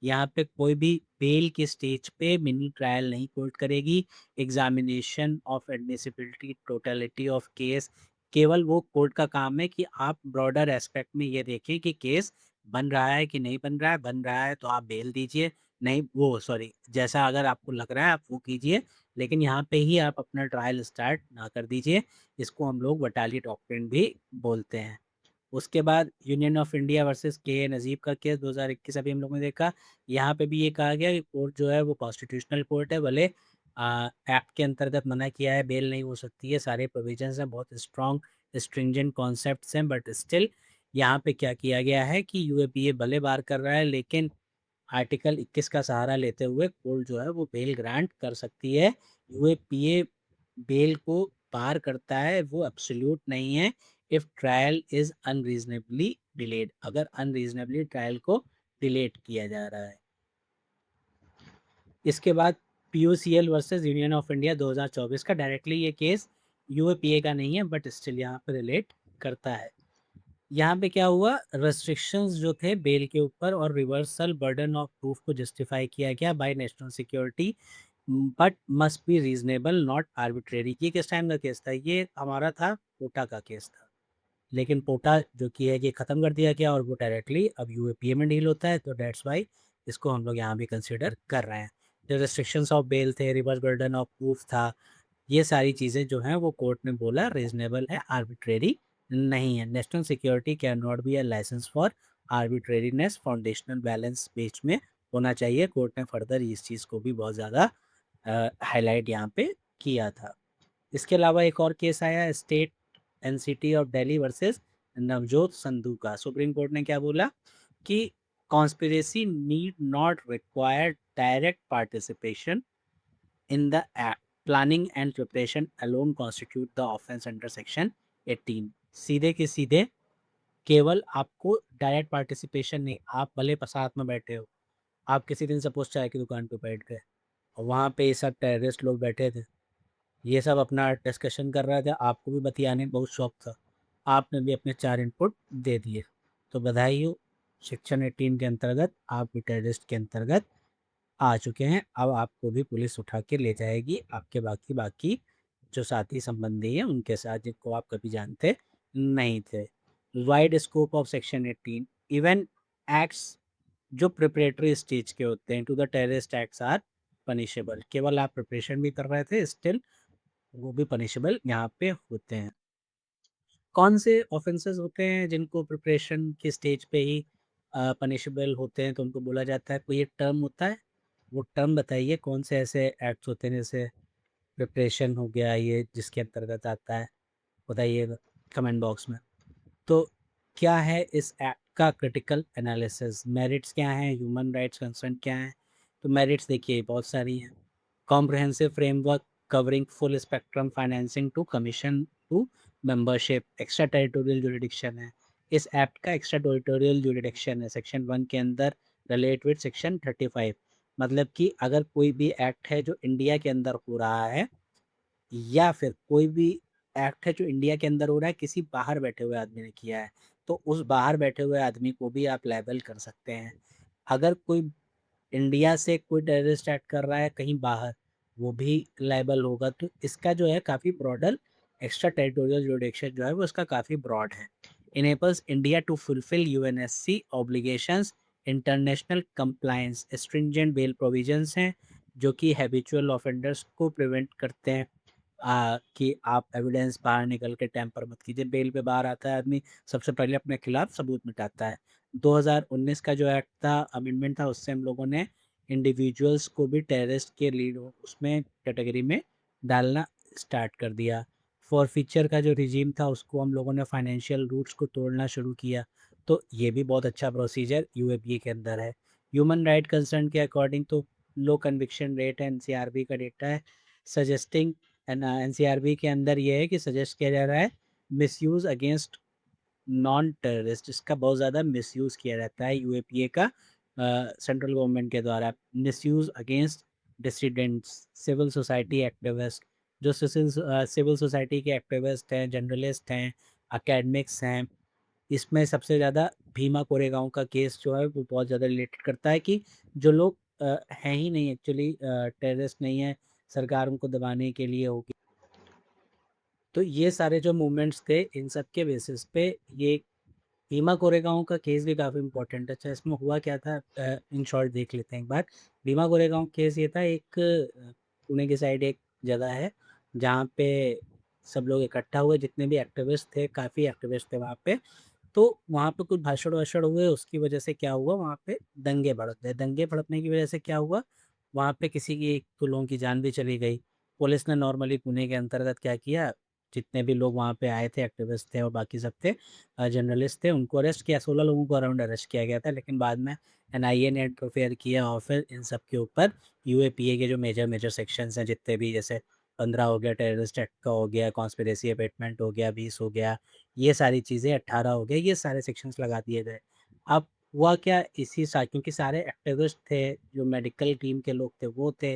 यहाँ पे कोई भी बेल के स्टेज पे मिनी ट्रायल नहीं कोर्ट करेगी। Examination of admissibility totality of case, केवल वो कोर्ट का काम है कि आप ब्रॉडर एस्पेक्ट में ये देखें कि केस बन रहा है कि नहीं बन रहा है, बन रहा है तो आप बेल दीजिए, नहीं वो सॉरी जैसा अगर आपको लग रहा है आप वो कीजिए, लेकिन यहाँ पे ही आप अपना ट्रायल स्टार्ट ना कर दीजिए। इसको हम लोग वटाली डॉक्ट्रिन भी बोलते हैं। उसके बाद यूनियन ऑफ इंडिया वर्सेस के ए नजीब का केस 2021 अभी हम लोगों ने देखा। यहाँ पे भी ये कहा गया कि कोर्ट जो है वो कॉन्स्टिट्यूशनल कोर्ट है, भले एक्ट के अंतर्गत मना किया है बेल नहीं हो सकती है, सारे प्रोविजंस हैं, बहुत स्ट्रॉन्ग स्ट्रिंजेंट कॉन्सेप्ट्स हैं, बट स्टिल यहाँ पे क्या किया गया है कि यूएपीए भले बार कर रहा है लेकिन आर्टिकल 21 का सहारा लेते हुए कोर्ट जो है वो बेल ग्रांट कर सकती है। यूएपीए बेल को पार करता है, वो एब्सोल्यूट नहीं है। If trial is unreasonably delayed, अगर अनरीजनेबली ट्रायल को डिलेट किया जा रहा है। इसके बाद PUCL versus union of India 2024 का, डायरेक्टली ये केस यूएपीए का नहीं है बट स्टिल यहाँ पर रिलेट करता है। यहाँ पे क्या हुआ, रेस्ट्रिक्शंस जो थे बेल के ऊपर और रिवर्सल बर्डन ऑफ प्रूफ को जस्टिफाई किया गया by national security but must be reasonable not arbitrary. ये किस टाइम का केस था? ये हमारा था पोटा का केस था, लेकिन पोटा जो कि है ये ख़त्म कर दिया गया और वो डायरेक्टली अब यूएपीए में डील होता है, तो डेट्स वाई इसको हम लोग यहाँ भी कंसिडर कर रहे हैं। जो रेस्ट्रिक्शंस ऑफ बेल थे, रिवर्स बर्डन ऑफ प्रूफ था, ये सारी चीज़ें जो हैं वो कोर्ट ने बोला रीजनेबल है, आर्बिट्रेरी नहीं है। National security can not be a licence for arbitrariness, foundational balance बीच में होना चाहिए। कोर्ट ने फर्दर इस चीज़ को भी बहुत ज़्यादा हाईलाइट यहाँ पे किया था। इसके अलावा एक और केस आया state NCT of Delhi versus Navjot Sandhu का। सुप्रीम कोर्ट ने क्या बोला कि conspiracy need not require direct participation in the act, planning and preparation alone constitute the offense under section 18। सीधे के सीधे केवल आपको डायरेक्ट पार्टिसिपेशन नहीं, आप भले साथ में बैठे हो, आप किसी दिन सपोज चाय की दुकान पे बैठ गए और वहाँ पे ये सब टेररिस्ट लोग बैठे थे, ये सब अपना डिस्कशन कर रहे थे, आपको भी बतियाने में बहुत शौक था, आपने भी अपने 4 इनपुट दे दिए, तो बधाई हो, सेक्शन 18 के अंतर्गत आप भी टेररिस्ट के अंतर्गत आ चुके हैं। अब आपको भी पुलिस उठा के ले जाएगी, आपके बाकी बाकी जो साथी संबंधी हैं उनके साथ, जिनको आप कभी जानते नहीं थे। Wide scope of section 18, even acts जो प्रिपरेटरी स्टेज के होते हैं to the terrorist acts are punishable. केवल आप प्रिपरेशन भी कर रहे थे, स्टिल वो भी पनिशेबल यहाँ पे होते हैं। कौन से ऑफेंसेस होते हैं जिनको प्रिपरेशन के स्टेज पे ही पनिशेबल होते हैं, तो उनको बोला जाता है, कोई एक टर्म होता है, वो टर्म बताइए कौन से ऐसे एक्ट्स होते हैं, जैसे प्रिपरेशन हो गया ये जिसके अंतर्गत आता है, बताइएगा कमेंट बॉक्स में। तो क्या है इस एक्ट का क्रिटिकल एनालिसिस, मेरिट्स क्या हैं, ह्यूमन राइट्स कंसर्न क्या है? तो मेरिट्स देखिए बहुत सारी हैं। Comprehensive framework covering full spectrum financing to commission to membership, extra territorial jurisdiction है इस एक्ट का। एक्स्ट्रा टेरिटोरियल जुरिडिक्शन है सेक्शन 1 के अंदर रिलेट विद सेक्शन 35। मतलब कि अगर कोई भी एक्ट है जो इंडिया के अंदर हो रहा है, या फिर कोई भी एक्ट है जो इंडिया के अंदर हो रहा है, किसी बाहर बैठे हुए आदमी ने किया है, तो उस बाहर बैठे हुए आदमी को भी आप लायबल कर सकते हैं। अगर कोई इंडिया से कोई टेररिस्ट एक्ट कर रहा है कहीं बाहर, वो भी लायबल होगा। तो इसका जो है काफ़ी ब्रॉडर, एक्स्ट्रा टेरिटोरियल जुरिडिक्शन जो है वो इसका काफ़ी ब्रॉड है। Enables India to fulfil UNSC obligations, international compliance, stringent bail provisions हैं जो कि हैबिचुअल ऑफेंडर्स को प्रिवेंट करते हैं कि आप एविडेंस बाहर निकल के टैंपर मत कीजिए। बेल पे बाहर आता है आदमी, सबसे पहले अपने खिलाफ सबूत मिटाता है। 2019 का जो एक्ट था, अमेंडमेंट था, उससे हम लोगों ने इंडिविजुअल्स को भी टेररिस्ट के लीड उसमें कैटेगरी में डालना स्टार्ट कर दिया। फॉर फीचर का जो रिजीम था उसको हम लोगों ने फाइनेंशियल रूट्स को तोड़ना शुरू किया। तो ये भी बहुत अच्छा प्रोसीजर यूएपीए के अंदर है। ह्यूमन राइट कंसर्न के अकॉर्डिंग तो लो कन्विक्शन रेट है, एनसीआरबी का डेटा है, सजेस्टिंग एनसीआरबी के अंदर ये है कि सजेस्ट किया जा रहा है मिसयूज़ अगेंस्ट नॉन टेररिस्ट, इसका बहुत ज़्यादा मिसयूज़ किया जाता है यूएपीए का सेंट्रल गवर्नमेंट के द्वारा। Misuse against dissidents, civil society activist, जो सिविल सोसाइटी के एक्टिविस्ट हैं, जर्नलिस्ट हैं, एकेडमिक्स हैं, इसमें सबसे ज़्यादा भीमा कोरेगांव का केस जो है वो बहुत ज़्यादा रिलेटेड करता है कि जो लोग हैं ही नहीं एक्चुअली, टेररिस्ट नहीं है, सरकार उनको दबाने के लिए होगी। तो ये सारे जो मूवमेंट्स थे इन सब के बेसिस पे ये भीमा कोरेगांव का केस भी काफ़ी इंपॉर्टेंट है। अच्छा, इसमें हुआ क्या था, इन शॉर्ट देख लेते हैं एक बार। भीमा कोरेगांव केस ये था, एक पुणे की साइड एक जगह है जहाँ पे सब लोग इकट्ठा हुए, जितने भी एक्टिविस्ट थे, काफ़ी एक्टिविस्ट थे वहाँ पे। तो वहाँ पे कुछ भाषण-वाषण हुए, उसकी वजह से क्या हुआ, वहाँ पे दंगे भड़क गए। दंगे भड़कने की वजह से क्या हुआ, वहाँ पे किसी की 1-2 लोगों की जान भी चली गई। पुलिस ने नॉर्मली पुणे के अंतर्गत क्या किया, जितने भी लोग वहाँ पे आए थे, एक्टिविस्ट थे और बाकी सब थे, जर्नलिस्ट थे, उनको अरेस्ट किया। 16 लोगों को अराउंड अरेस्ट किया गया था, लेकिन बाद में एनआईए ने इंटरफेयर किया और फिर इन सब के ऊपर यूएपीए के जो मेजर सेक्शंस हैं जितने भी, जैसे 15 हो गया, टेररिस्ट एक्ट का हो गया, कॉन्स्पिरेसी अबेटमेंट हो गया, 20 हो गया, ये सारी चीज़ें 18 हो गए, ये सारे सेक्शंस लगा दिए गए। अब हुआ क्या, इसी सा क्योंकि सारे एक्टिविस्ट थे, जो मेडिकल टीम के लोग थे वो थे,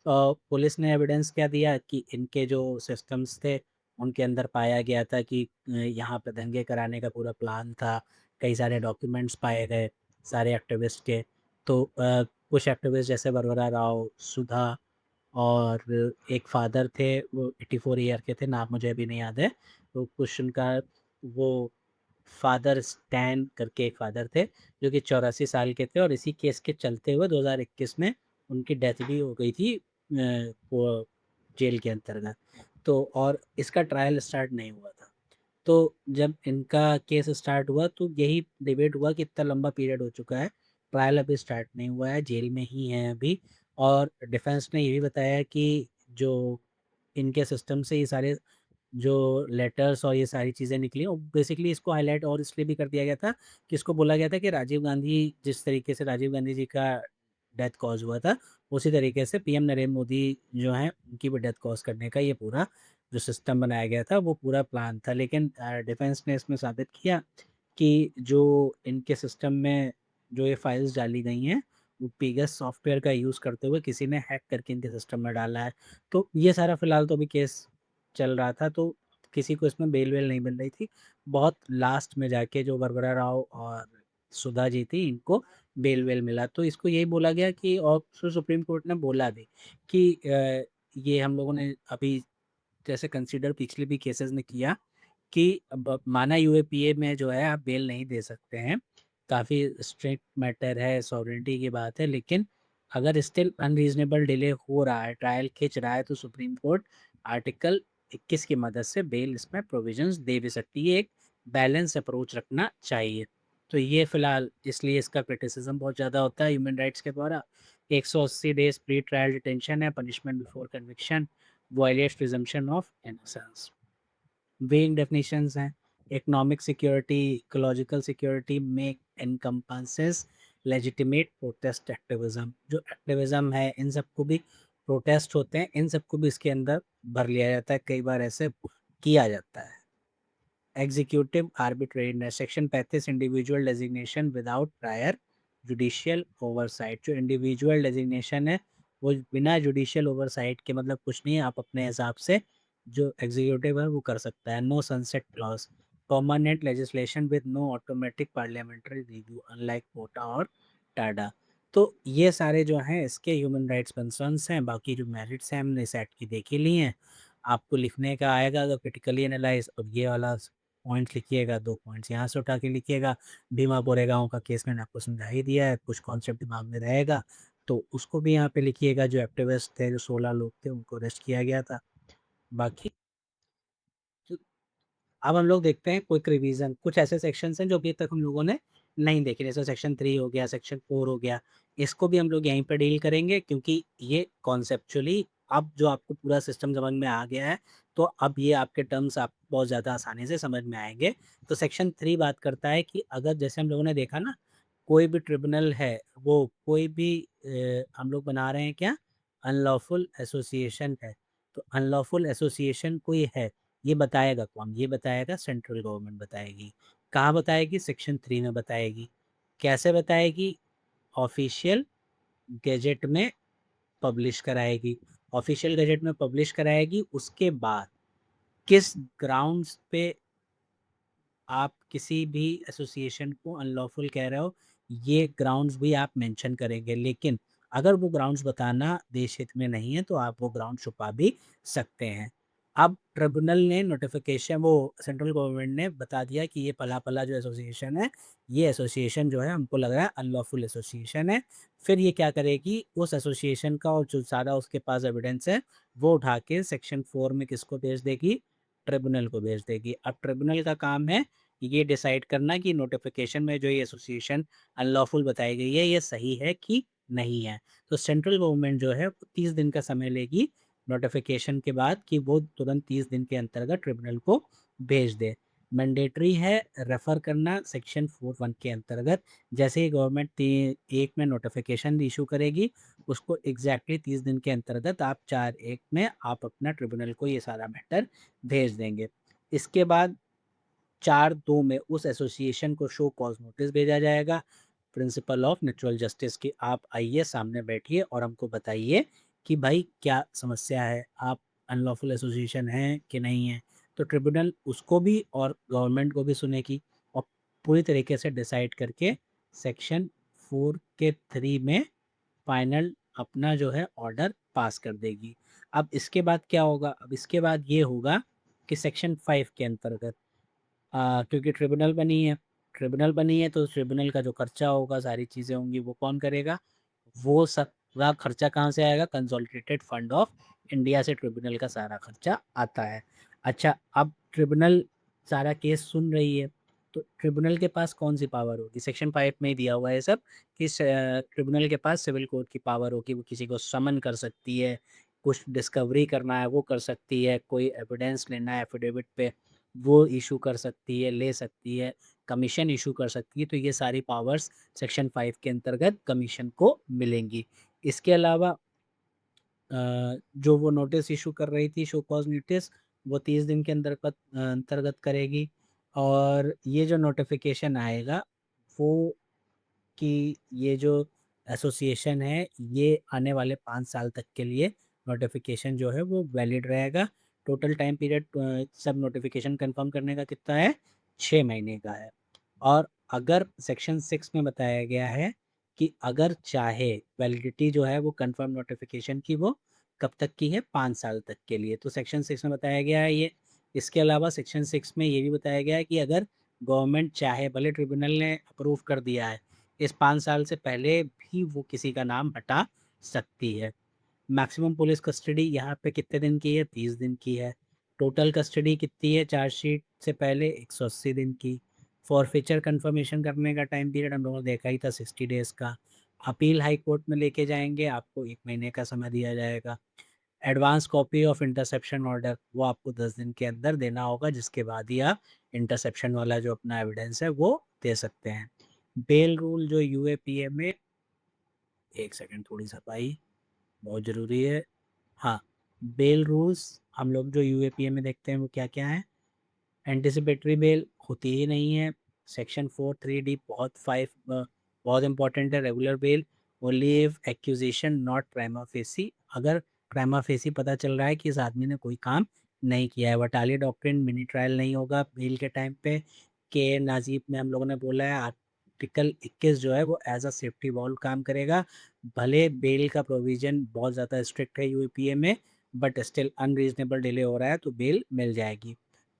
पुलिस ने एविडेंस क्या दिया कि इनके जो सिस्टम्स थे उनके अंदर पाया गया था कि यहाँ पे दंगे कराने का पूरा प्लान था। कई सारे डॉक्यूमेंट्स पाए गए सारे एक्टिविस्ट के। तो कुछ एक्टिविस्ट जैसे वरवरा राव, सुधा और एक फादर थे, वो 84 ईयर के थे, नाम मुझे अभी नहीं याद है। तो कुछ उनका वो फादर स्टैन करके एक फादर थे जो कि 84 साल के थे, और इसी केस के चलते हुए 2021 में उनकी डेथ भी हो गई थी वो जेल के अंतर्गत। तो और इसका ट्रायल स्टार्ट नहीं हुआ था। तो जब इनका केस स्टार्ट हुआ तो यही डिबेट हुआ कि इतना लंबा पीरियड हो चुका है, ट्रायल अभी स्टार्ट नहीं हुआ है, जेल में ही हैं अभी। और डिफेंस ने ये भी बताया कि जो इनके सिस्टम से ये सारे जो लेटर्स और ये सारी चीज़ें निकली, और बेसिकली इसको हाईलाइट और इसलिए भी कर दिया गया था कि इसको बोला गया था कि राजीव गांधी, जिस तरीके से राजीव गांधी जी का डेथ कॉज हुआ था, उसी तरीके से पीएम नरेंद्र मोदी जो हैं उनकी भी डेथ कॉज करने का ये पूरा जो सिस्टम बनाया गया था वो पूरा प्लान था। लेकिन डिफेंस ने इसमें साबित किया कि जो इनके सिस्टम में जो ये फाइल्स डाली गई हैं वो पीगस सॉफ्टवेयर का यूज़ करते हुए किसी ने हैक करके इनके सिस्टम में डाला है। तो ये सारा फिलहाल तो अभी केस चल रहा था, तो किसी को इसमें बेल वेल नहीं मिल रही थी। बहुत लास्ट में जाके जो वरवरा राव और सुधा जी थी, इनको बेल वेल मिला। तो इसको यही बोला गया कि, और सुप्रीम कोर्ट ने बोला भी कि ये हम लोगों ने अभी जैसे कंसीडर पिछले भी केसेस ने किया कि माना यूएपीए में जो है आप बेल नहीं दे सकते हैं, काफ़ी स्ट्रिक्ट मैटर है, सॉवरेनिटी की बात है, लेकिन अगर स्टिल अनरीज़नेबल डिले हो रहा है, ट्रायल खिंच रहा है, तो सुप्रीम कोर्ट आर्टिकल 21 की मदद से बेल इसमें प्रोविजंस दे भी सकती है। एक बैलेंस अप्रोच रखना चाहिए। तो ये फ़िलहाल इसलिए इसका क्रिटिसिज्म बहुत ज़्यादा होता है ह्यूमन राइट्स के द्वारा। 180 डेज़ प्री ट्रायल डिटेंशन है, punishment before conviction, violets presumption of innocence. Weighing definitions हैं, इकोनॉमिक सिक्योरिटी, इकोलॉजिकल सिक्योरिटी में एनकम्पासेस लेजिटिमेट प्रोटेस्ट एक्टिविज्म। जो एक्टिविज्म है, इन सबको भी प्रोटेस्ट होते हैं, इन सबको भी इसके अंदर भर लिया जाता है, कई बार ऐसे किया जाता है। Executive arbitrariness, section 35 individual designation without prior judicial oversight. जो इंडिविजुअल डेजिग्नेशन है वो बिना जुडिशियल ओवरसाइट के, मतलब कुछ नहीं, आप अपने हिसाब से जो एग्जीक्यूटिव है वो कर सकता है। No sunset clause, permanent legislation with no automatic parliamentary review unlike कोटा और टाडा। तो ये सारे जो हैं इसके ह्यूमन राइट्स कंसर्न्स हैं। बाकी जो मेरिट्स हैं हमने इस एक्ट की देख ही ली हैं। आपको लिखने का आएगा अगर क्रिटिकली एनालाइज, और ये वाला पॉइंट्स लिखिएगा, 2 पॉइंट्स यहाँ से उठा के लिखिएगा। भीमा कोरेगांव का केस मैंने आपको समझा ही दिया है, कुछ कॉन्सेप्ट दिमाग में रहेगा तो उसको भी यहाँ पे लिखिएगा। जो एक्टिविस्ट थे, जो 16 लोग थे, उनको अरेस्ट किया गया था। बाकी अब हम लोग देखते हैं क्विक रिवीजन। कुछ ऐसे सेक्शंस हैं जो अभी तक हम लोगों ने नहीं देखे, जैसे सेक्शन 3 हो गया, सेक्शन 4 हो गया। इसको भी हम लोग यहीं पर डील करेंगे, क्योंकि ये कॉन्सेप्चुअली अब जो आपको पूरा सिस्टम समझ में आ गया है, तो अब ये आपके टर्म्स आप बहुत ज़्यादा आसानी से समझ में आएंगे। तो सेक्शन 3 बात करता है कि अगर, जैसे हम लोगों ने देखा ना, कोई भी ट्रिब्यूनल है, वो कोई भी हम लोग बना रहे हैं क्या, अनलॉफुल एसोसिएशन है, तो अनलॉफुल एसोसिएशन कोई है, ये बताएगा कौन? ये बताएगा सेंट्रल गवर्नमेंट बताएगी। कहाँ बताएगी? सेक्शन 3 में बताएगी। कैसे बताएगी? ऑफिशियल गैजेट में पब्लिश कराएगी। ऑफिशियल गैजेट में पब्लिश कराएगी, उसके बाद किस ग्राउंड्स पे आप किसी भी एसोसिएशन को अनलॉफुल कह रहे हो, ये ग्राउंड्स भी आप मेंशन करेंगे। लेकिन अगर वो ग्राउंड्स बताना देश हित में नहीं है, तो आप वो ग्राउंड छुपा भी सकते हैं। अब ट्रिब्यूनल ने नोटिफिकेशन, वो सेंट्रल गवर्नमेंट ने बता दिया कि ये पला पला जो एसोसिएशन है, ये एसोसिएशन जो है हमको लग रहा है अनलॉफुल एसोसिएशन है। फिर ये क्या करेगी, उस एसोसिएशन का और जो सारा उसके पास एविडेंस है वो उठा के सेक्शन 4 में किसको भेज देगी? ट्रिब्यूनल को भेज देगी। अब ट्रिब्यूनल का काम है ये डिसाइड करना कि नोटिफिकेशन में जो ये एसोसिएशन अनलॉफुल बताई गई है, ये सही है कि नहीं है। तो सेंट्रल गवर्नमेंट जो है 30 दिन का समय लेगी नोटिफिकेशन के बाद, कि वो तुरंत 30 दिन के अंतर्गत ट्रिब्यूनल को भेज दे। मैंडेटरी है रेफर करना सेक्शन 4(1) के अंतर्गत। जैसे ही गवर्नमेंट एक में नोटिफिकेशन इशू करेगी, उसको एग्जैक्टली 30 दिन के अंतर्गत आप 4(1) में आप अपना ट्रिब्यूनल को ये सारा मैटर भेज देंगे। इसके बाद 4(2) में उस एसोसिएशन को शो कॉज नोटिस भेजा जाएगा। प्रिंसिपल ऑफ नेचुरल जस्टिस की आप आइए, सामने बैठिए और हमको बताइए कि भाई क्या समस्या है, आप अनलॉफुल एसोसिएशन हैं कि नहीं है। तो ट्रिब्यूनल उसको भी और गवर्नमेंट को भी सुनेगी और पूरी तरीके से डिसाइड करके सेक्शन 4 के 3 में फाइनल अपना जो है ऑर्डर पास कर देगी। अब इसके बाद क्या होगा? अब इसके बाद ये होगा कि सेक्शन 5 के अंतर्गत, क्योंकि ट्रिब्यूनल बनी है तो ट्रिब्यूनल का जो खर्चा होगा, सारी चीज़ें होंगी, वो कौन करेगा? वो सारा खर्चा कहाँ से आएगा? कंसोलिडेटेड फंड ऑफ इंडिया से ट्रिब्यूनल का सारा खर्चा आता है। अच्छा, अब ट्रिब्यूनल सारा केस सुन रही है, तो ट्रिब्यूनल के पास कौन सी पावर होगी? सेक्शन 5 में ही दिया हुआ है सब कि ट्रिब्यूनल के पास सिविल कोर्ट की पावर होगी, वो किसी को समन कर सकती है, कुछ डिस्कवरी करना है वो कर सकती है, कोई एविडेंस लेना है एफिडेविट पे वो इशू कर सकती है, ले सकती है, कमीशन इशू कर सकती है। तो ये सारी पावर्स सेक्शन 5 के अंतर्गत कमीशन को मिलेंगी। इसके अलावा जो वो नोटिस इशू कर रही थी, शो कॉज नोटिस, वो 30 दिन के अंतर्गत करेगी। और ये जो नोटिफिकेशन आएगा वो, कि ये जो एसोसिएशन है ये आने वाले 5 साल तक के लिए नोटिफिकेशन जो है वो वैलिड रहेगा। टोटल टाइम पीरियड सब नोटिफिकेशन कंफर्म करने का कितना है? 6 महीने का है। और अगर सेक्शन 6 में बताया गया है कि अगर चाहे वैलिडिटी जो है वो कंफर्म नोटिफिकेशन की, वो कब तक की है? 5 साल तक के लिए। तो सेक्शन 6 में बताया गया है ये। इसके अलावा सेक्शन 6 में ये भी बताया गया है कि अगर गवर्नमेंट चाहे, भले ट्रिब्यूनल ने अप्रूव कर दिया है, इस 5 साल से पहले भी वो किसी का नाम हटा सकती है। मैक्सिमम पुलिस कस्टडी यहाँ पे कितने दिन की है? 30 दिन की है। टोटल कस्टडी कितनी है चार्जशीट से पहले? 180 दिन की। फॉरफीचर कंफर्मेशन करने का टाइम पीरियड हम लोगों ने देखा ही था 60 डेज़ का। अपील हाई कोर्ट में लेके जाएंगे, आपको 1 महीने का समय दिया जाएगा। Advance copy of interception order वो आपको 10 दिन के अंदर देना होगा, जिसके बाद ही आप इंटरसेप्शन वाला जो अपना एविडेंस है वो दे सकते हैं। बेल रूल जो यूएपीए में, एक सेकंड थोड़ी सफाई बहुत ज़रूरी है। हाँ, बेल रूल्स हम लोग जो यूएपीए में देखते हैं वो क्या क्या है? एंटिसिपेटरी बेल होती ही नहीं है। सेक्शन 4(3)(d) बहुत इंपॉर्टेंट है। Regular bell only if accusation not prima facie, अगर प्राइमा फेसी पता चल रहा है कि इस आदमी ने कोई काम नहीं किया है। वटाली डॉक्ट्रिन, मिनी ट्रायल नहीं होगा बेल के टाइम पे। के नाजीब में हम लोगों ने बोला है आर्टिकल 21 जो है वो एज अ सेफ्टी वॉल्व काम करेगा। भले बेल का प्रोविजन बहुत ज़्यादा स्ट्रिक्ट है यूपीए में, बट स्टिल अनरीजनेबल डिले हो रहा है तो बेल मिल जाएगी।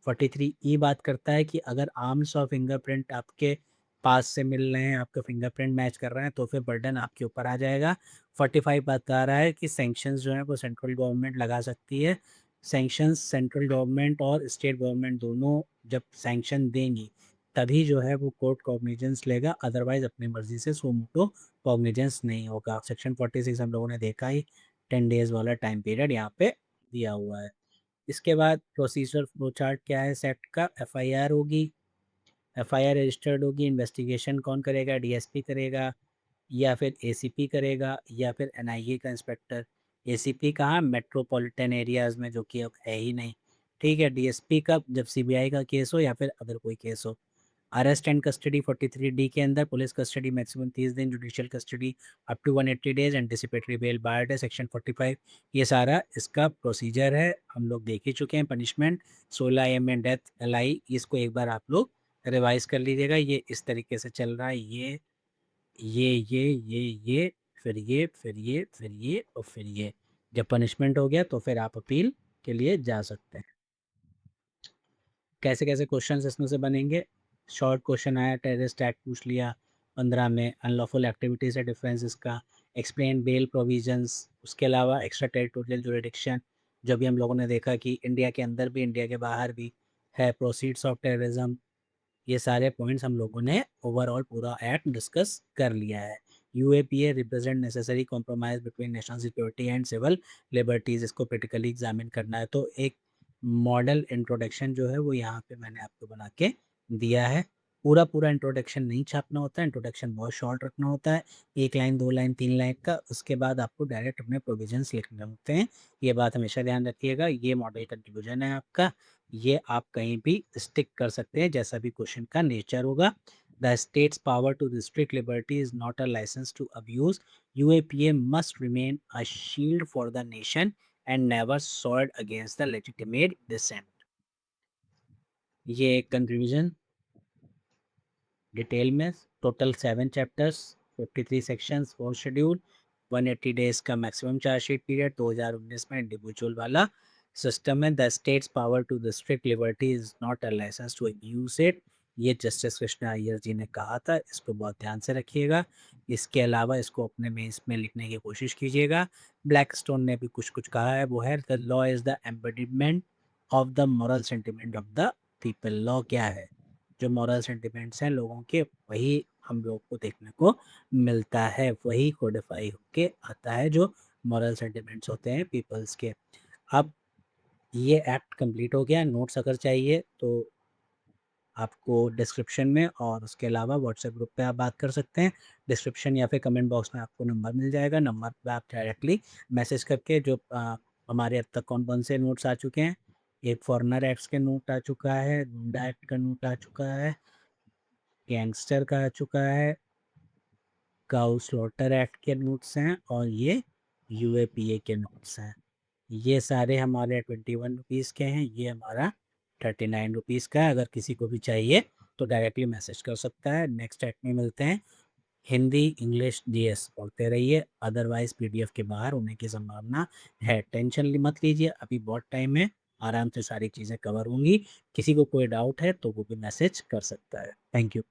43E बात करता है कि अगर आर्म्स और फिंगरप्रिंट आपके पास से मिल रहे हैं, आपका फिंगरप्रिंट मैच कर रहे हैं, तो फिर बर्डन आपके ऊपर आ जाएगा। 45 बता रहा है कि सैंक्शंस जो हैं वो सेंट्रल गवर्नमेंट लगा सकती है। सैंक्शंस सेंट्रल गवर्नमेंट और स्टेट गवर्नमेंट दोनों जब सैंक्शन देंगी तभी जो है वो कोर्ट कॉग्निजेंस लेगा, अदरवाइज अपनी मर्जी से सो मोटो कॉग्निजेंस नहीं होगा। सेक्शन 46 हम लोगों ने देखा ही, 10 डेज वाला टाइम पीरियड यहाँ पे दिया हुआ है। इसके बाद प्रोसीजर फ्लो चार्ट क्या है सेट का? एफआईआर होगी, एफआईआर रजिस्टर्ड होगी। इन्वेस्टिगेशन कौन करेगा? डीएसपी करेगा या फिर एसीपी करेगा या फिर एनआईए का इंस्पेक्टर। एसीपी कहाँ? मेट्रोपॉलिटन एरियाज़ में, जो कि अब है ही नहीं। ठीक है, डीएसपी का जब सीबीआई का केस हो या फिर अदर कोई केस हो। अरेस्ट एंड कस्टडी 43D के अंदर, पुलिस कस्टडी मैक्सिमम 30 दिन, judicial custody up to 180 days, anticipatory bail barred है सेक्शन 45। ये सारा इसका प्रोसीजर है, हम लोग देख ही चुके हैं। पनिशमेंट 16 AM में डेथ एलआई, इसको एक बार आप लोग रिवाइज कर लीजिएगा। ये इस तरीके से चल रहा है, ये फिर ये फिर ये फिर ये और फिर ये। जब पनिशमेंट हो गया तो फिर आप अपील के लिए जा सकते हैं। कैसे कैसे क्वेश्चन इसमें से बनेंगे? शॉर्ट क्वेश्चन आया, टेररिस्ट एक्ट पूछ लिया 15 में, अनलॉफुल एक्टिविटी से डिफरेंस इसका, एक्सप्लेन बेल प्रोविजंस। उसके अलावा एक्स्ट्रा टेरिटोरियल जुरिडिक्शन, जो भी हम लोगों ने देखा कि इंडिया के अंदर भी इंडिया के बाहर भी है, प्रोसीड्स ऑफ टेररिज्म। ये सारे पॉइंट्स हम लोगों ने ओवरऑल पूरा एक्ट डिस्कस कर लिया है। UAPA represent necessary compromise between national security and civil liberties, इसको क्रिटिकली एग्जामिन करना है। तो एक मॉडल इंट्रोडक्शन जो है वो यहाँ पे मैंने आपको बना के दिया है। पूरा पूरा इंट्रोडक्शन नहीं छापना होता है, इंट्रोडक्शन बहुत शॉर्ट रखना होता है, 1 लाइन 2 लाइन 3 लाइन का। उसके बाद आपको डायरेक्ट अपने प्रोविजंस लिखने होते हैं। ये बात हमेशा ध्यान रखिएगा। ये मॉडल कंक्लूजन है आपका, ये आप कहीं भी स्टिक कर सकते हैं जैसा भी क्वेश्चन का नेचर होगा। The state's power to restrict liberty is not a licence to abuse. UAPA must remain a shield for the nation and never sword against the legitimate dissent. ये एक कंक्लूजन डिटेल में, total 7 chapters, 53 sections, 4 schedule, 180 days का maximum chargesheet period, 2019 में individual वाला system है। The state's power to restrict liberty is not a licence to use it, ये justice Krishna Iyer जी ने कहा था, इसको बहुत ध्यान से रखिएगा। इसके अलावा इसको अपने में इसमें लिखने की कोशिश कीजिएगा। ब्लैक स्टोन ने भी कुछ कुछ कहा है, वो है the law is the embodiment of the moral sentiment of the people. Law क्या है? जो मॉरल सेंटिमेंट्स हैं लोगों के, वही हम लोग को देखने को मिलता है, वही कोडिफाई होके आता है जो मॉरल सेंटिमेंट्स होते हैं पीपल्स के। अब ये एक्ट कंप्लीट हो गया। नोट्स अगर चाहिए तो आपको डिस्क्रिप्शन में और उसके अलावा व्हाट्सएप ग्रुप पे आप बात कर सकते हैं। डिस्क्रिप्शन या फिर कमेंट बॉक्स में आपको नंबर मिल जाएगा, नंबर पे आप डायरेक्टली मैसेज करके जो हमारे अब तक कौन कौन से नोट्स आ चुके हैं, एक फॉरेनर एक्ट्स के नोट आ चुका है, गुंडा एक्ट का नोट आ चुका है, गैंगस्टर का आ चुका है, काउ स्लॉटर एक्ट के नोट्स हैं, और ये यूएपीए के नोट्स हैं। ये सारे हमारे 21 रुपीज़ के हैं, ये हमारा 39 रुपीज़ का है। अगर किसी को भी चाहिए तो डायरेक्टली मैसेज कर सकता है। नेक्स्ट एक्ट में मिलते हैं। हिंदी इंग्लिश जीएस पढ़ते रहिए, अदरवाइज पीडीएफ के बाहर होने की संभावना है। टेंशन मत लीजिए, अभी बहुत टाइम है, आराम से सारी चीज़ें कवर होंगी। किसी को कोई डाउट है तो वो भी मैसेज कर सकता है। Thank you.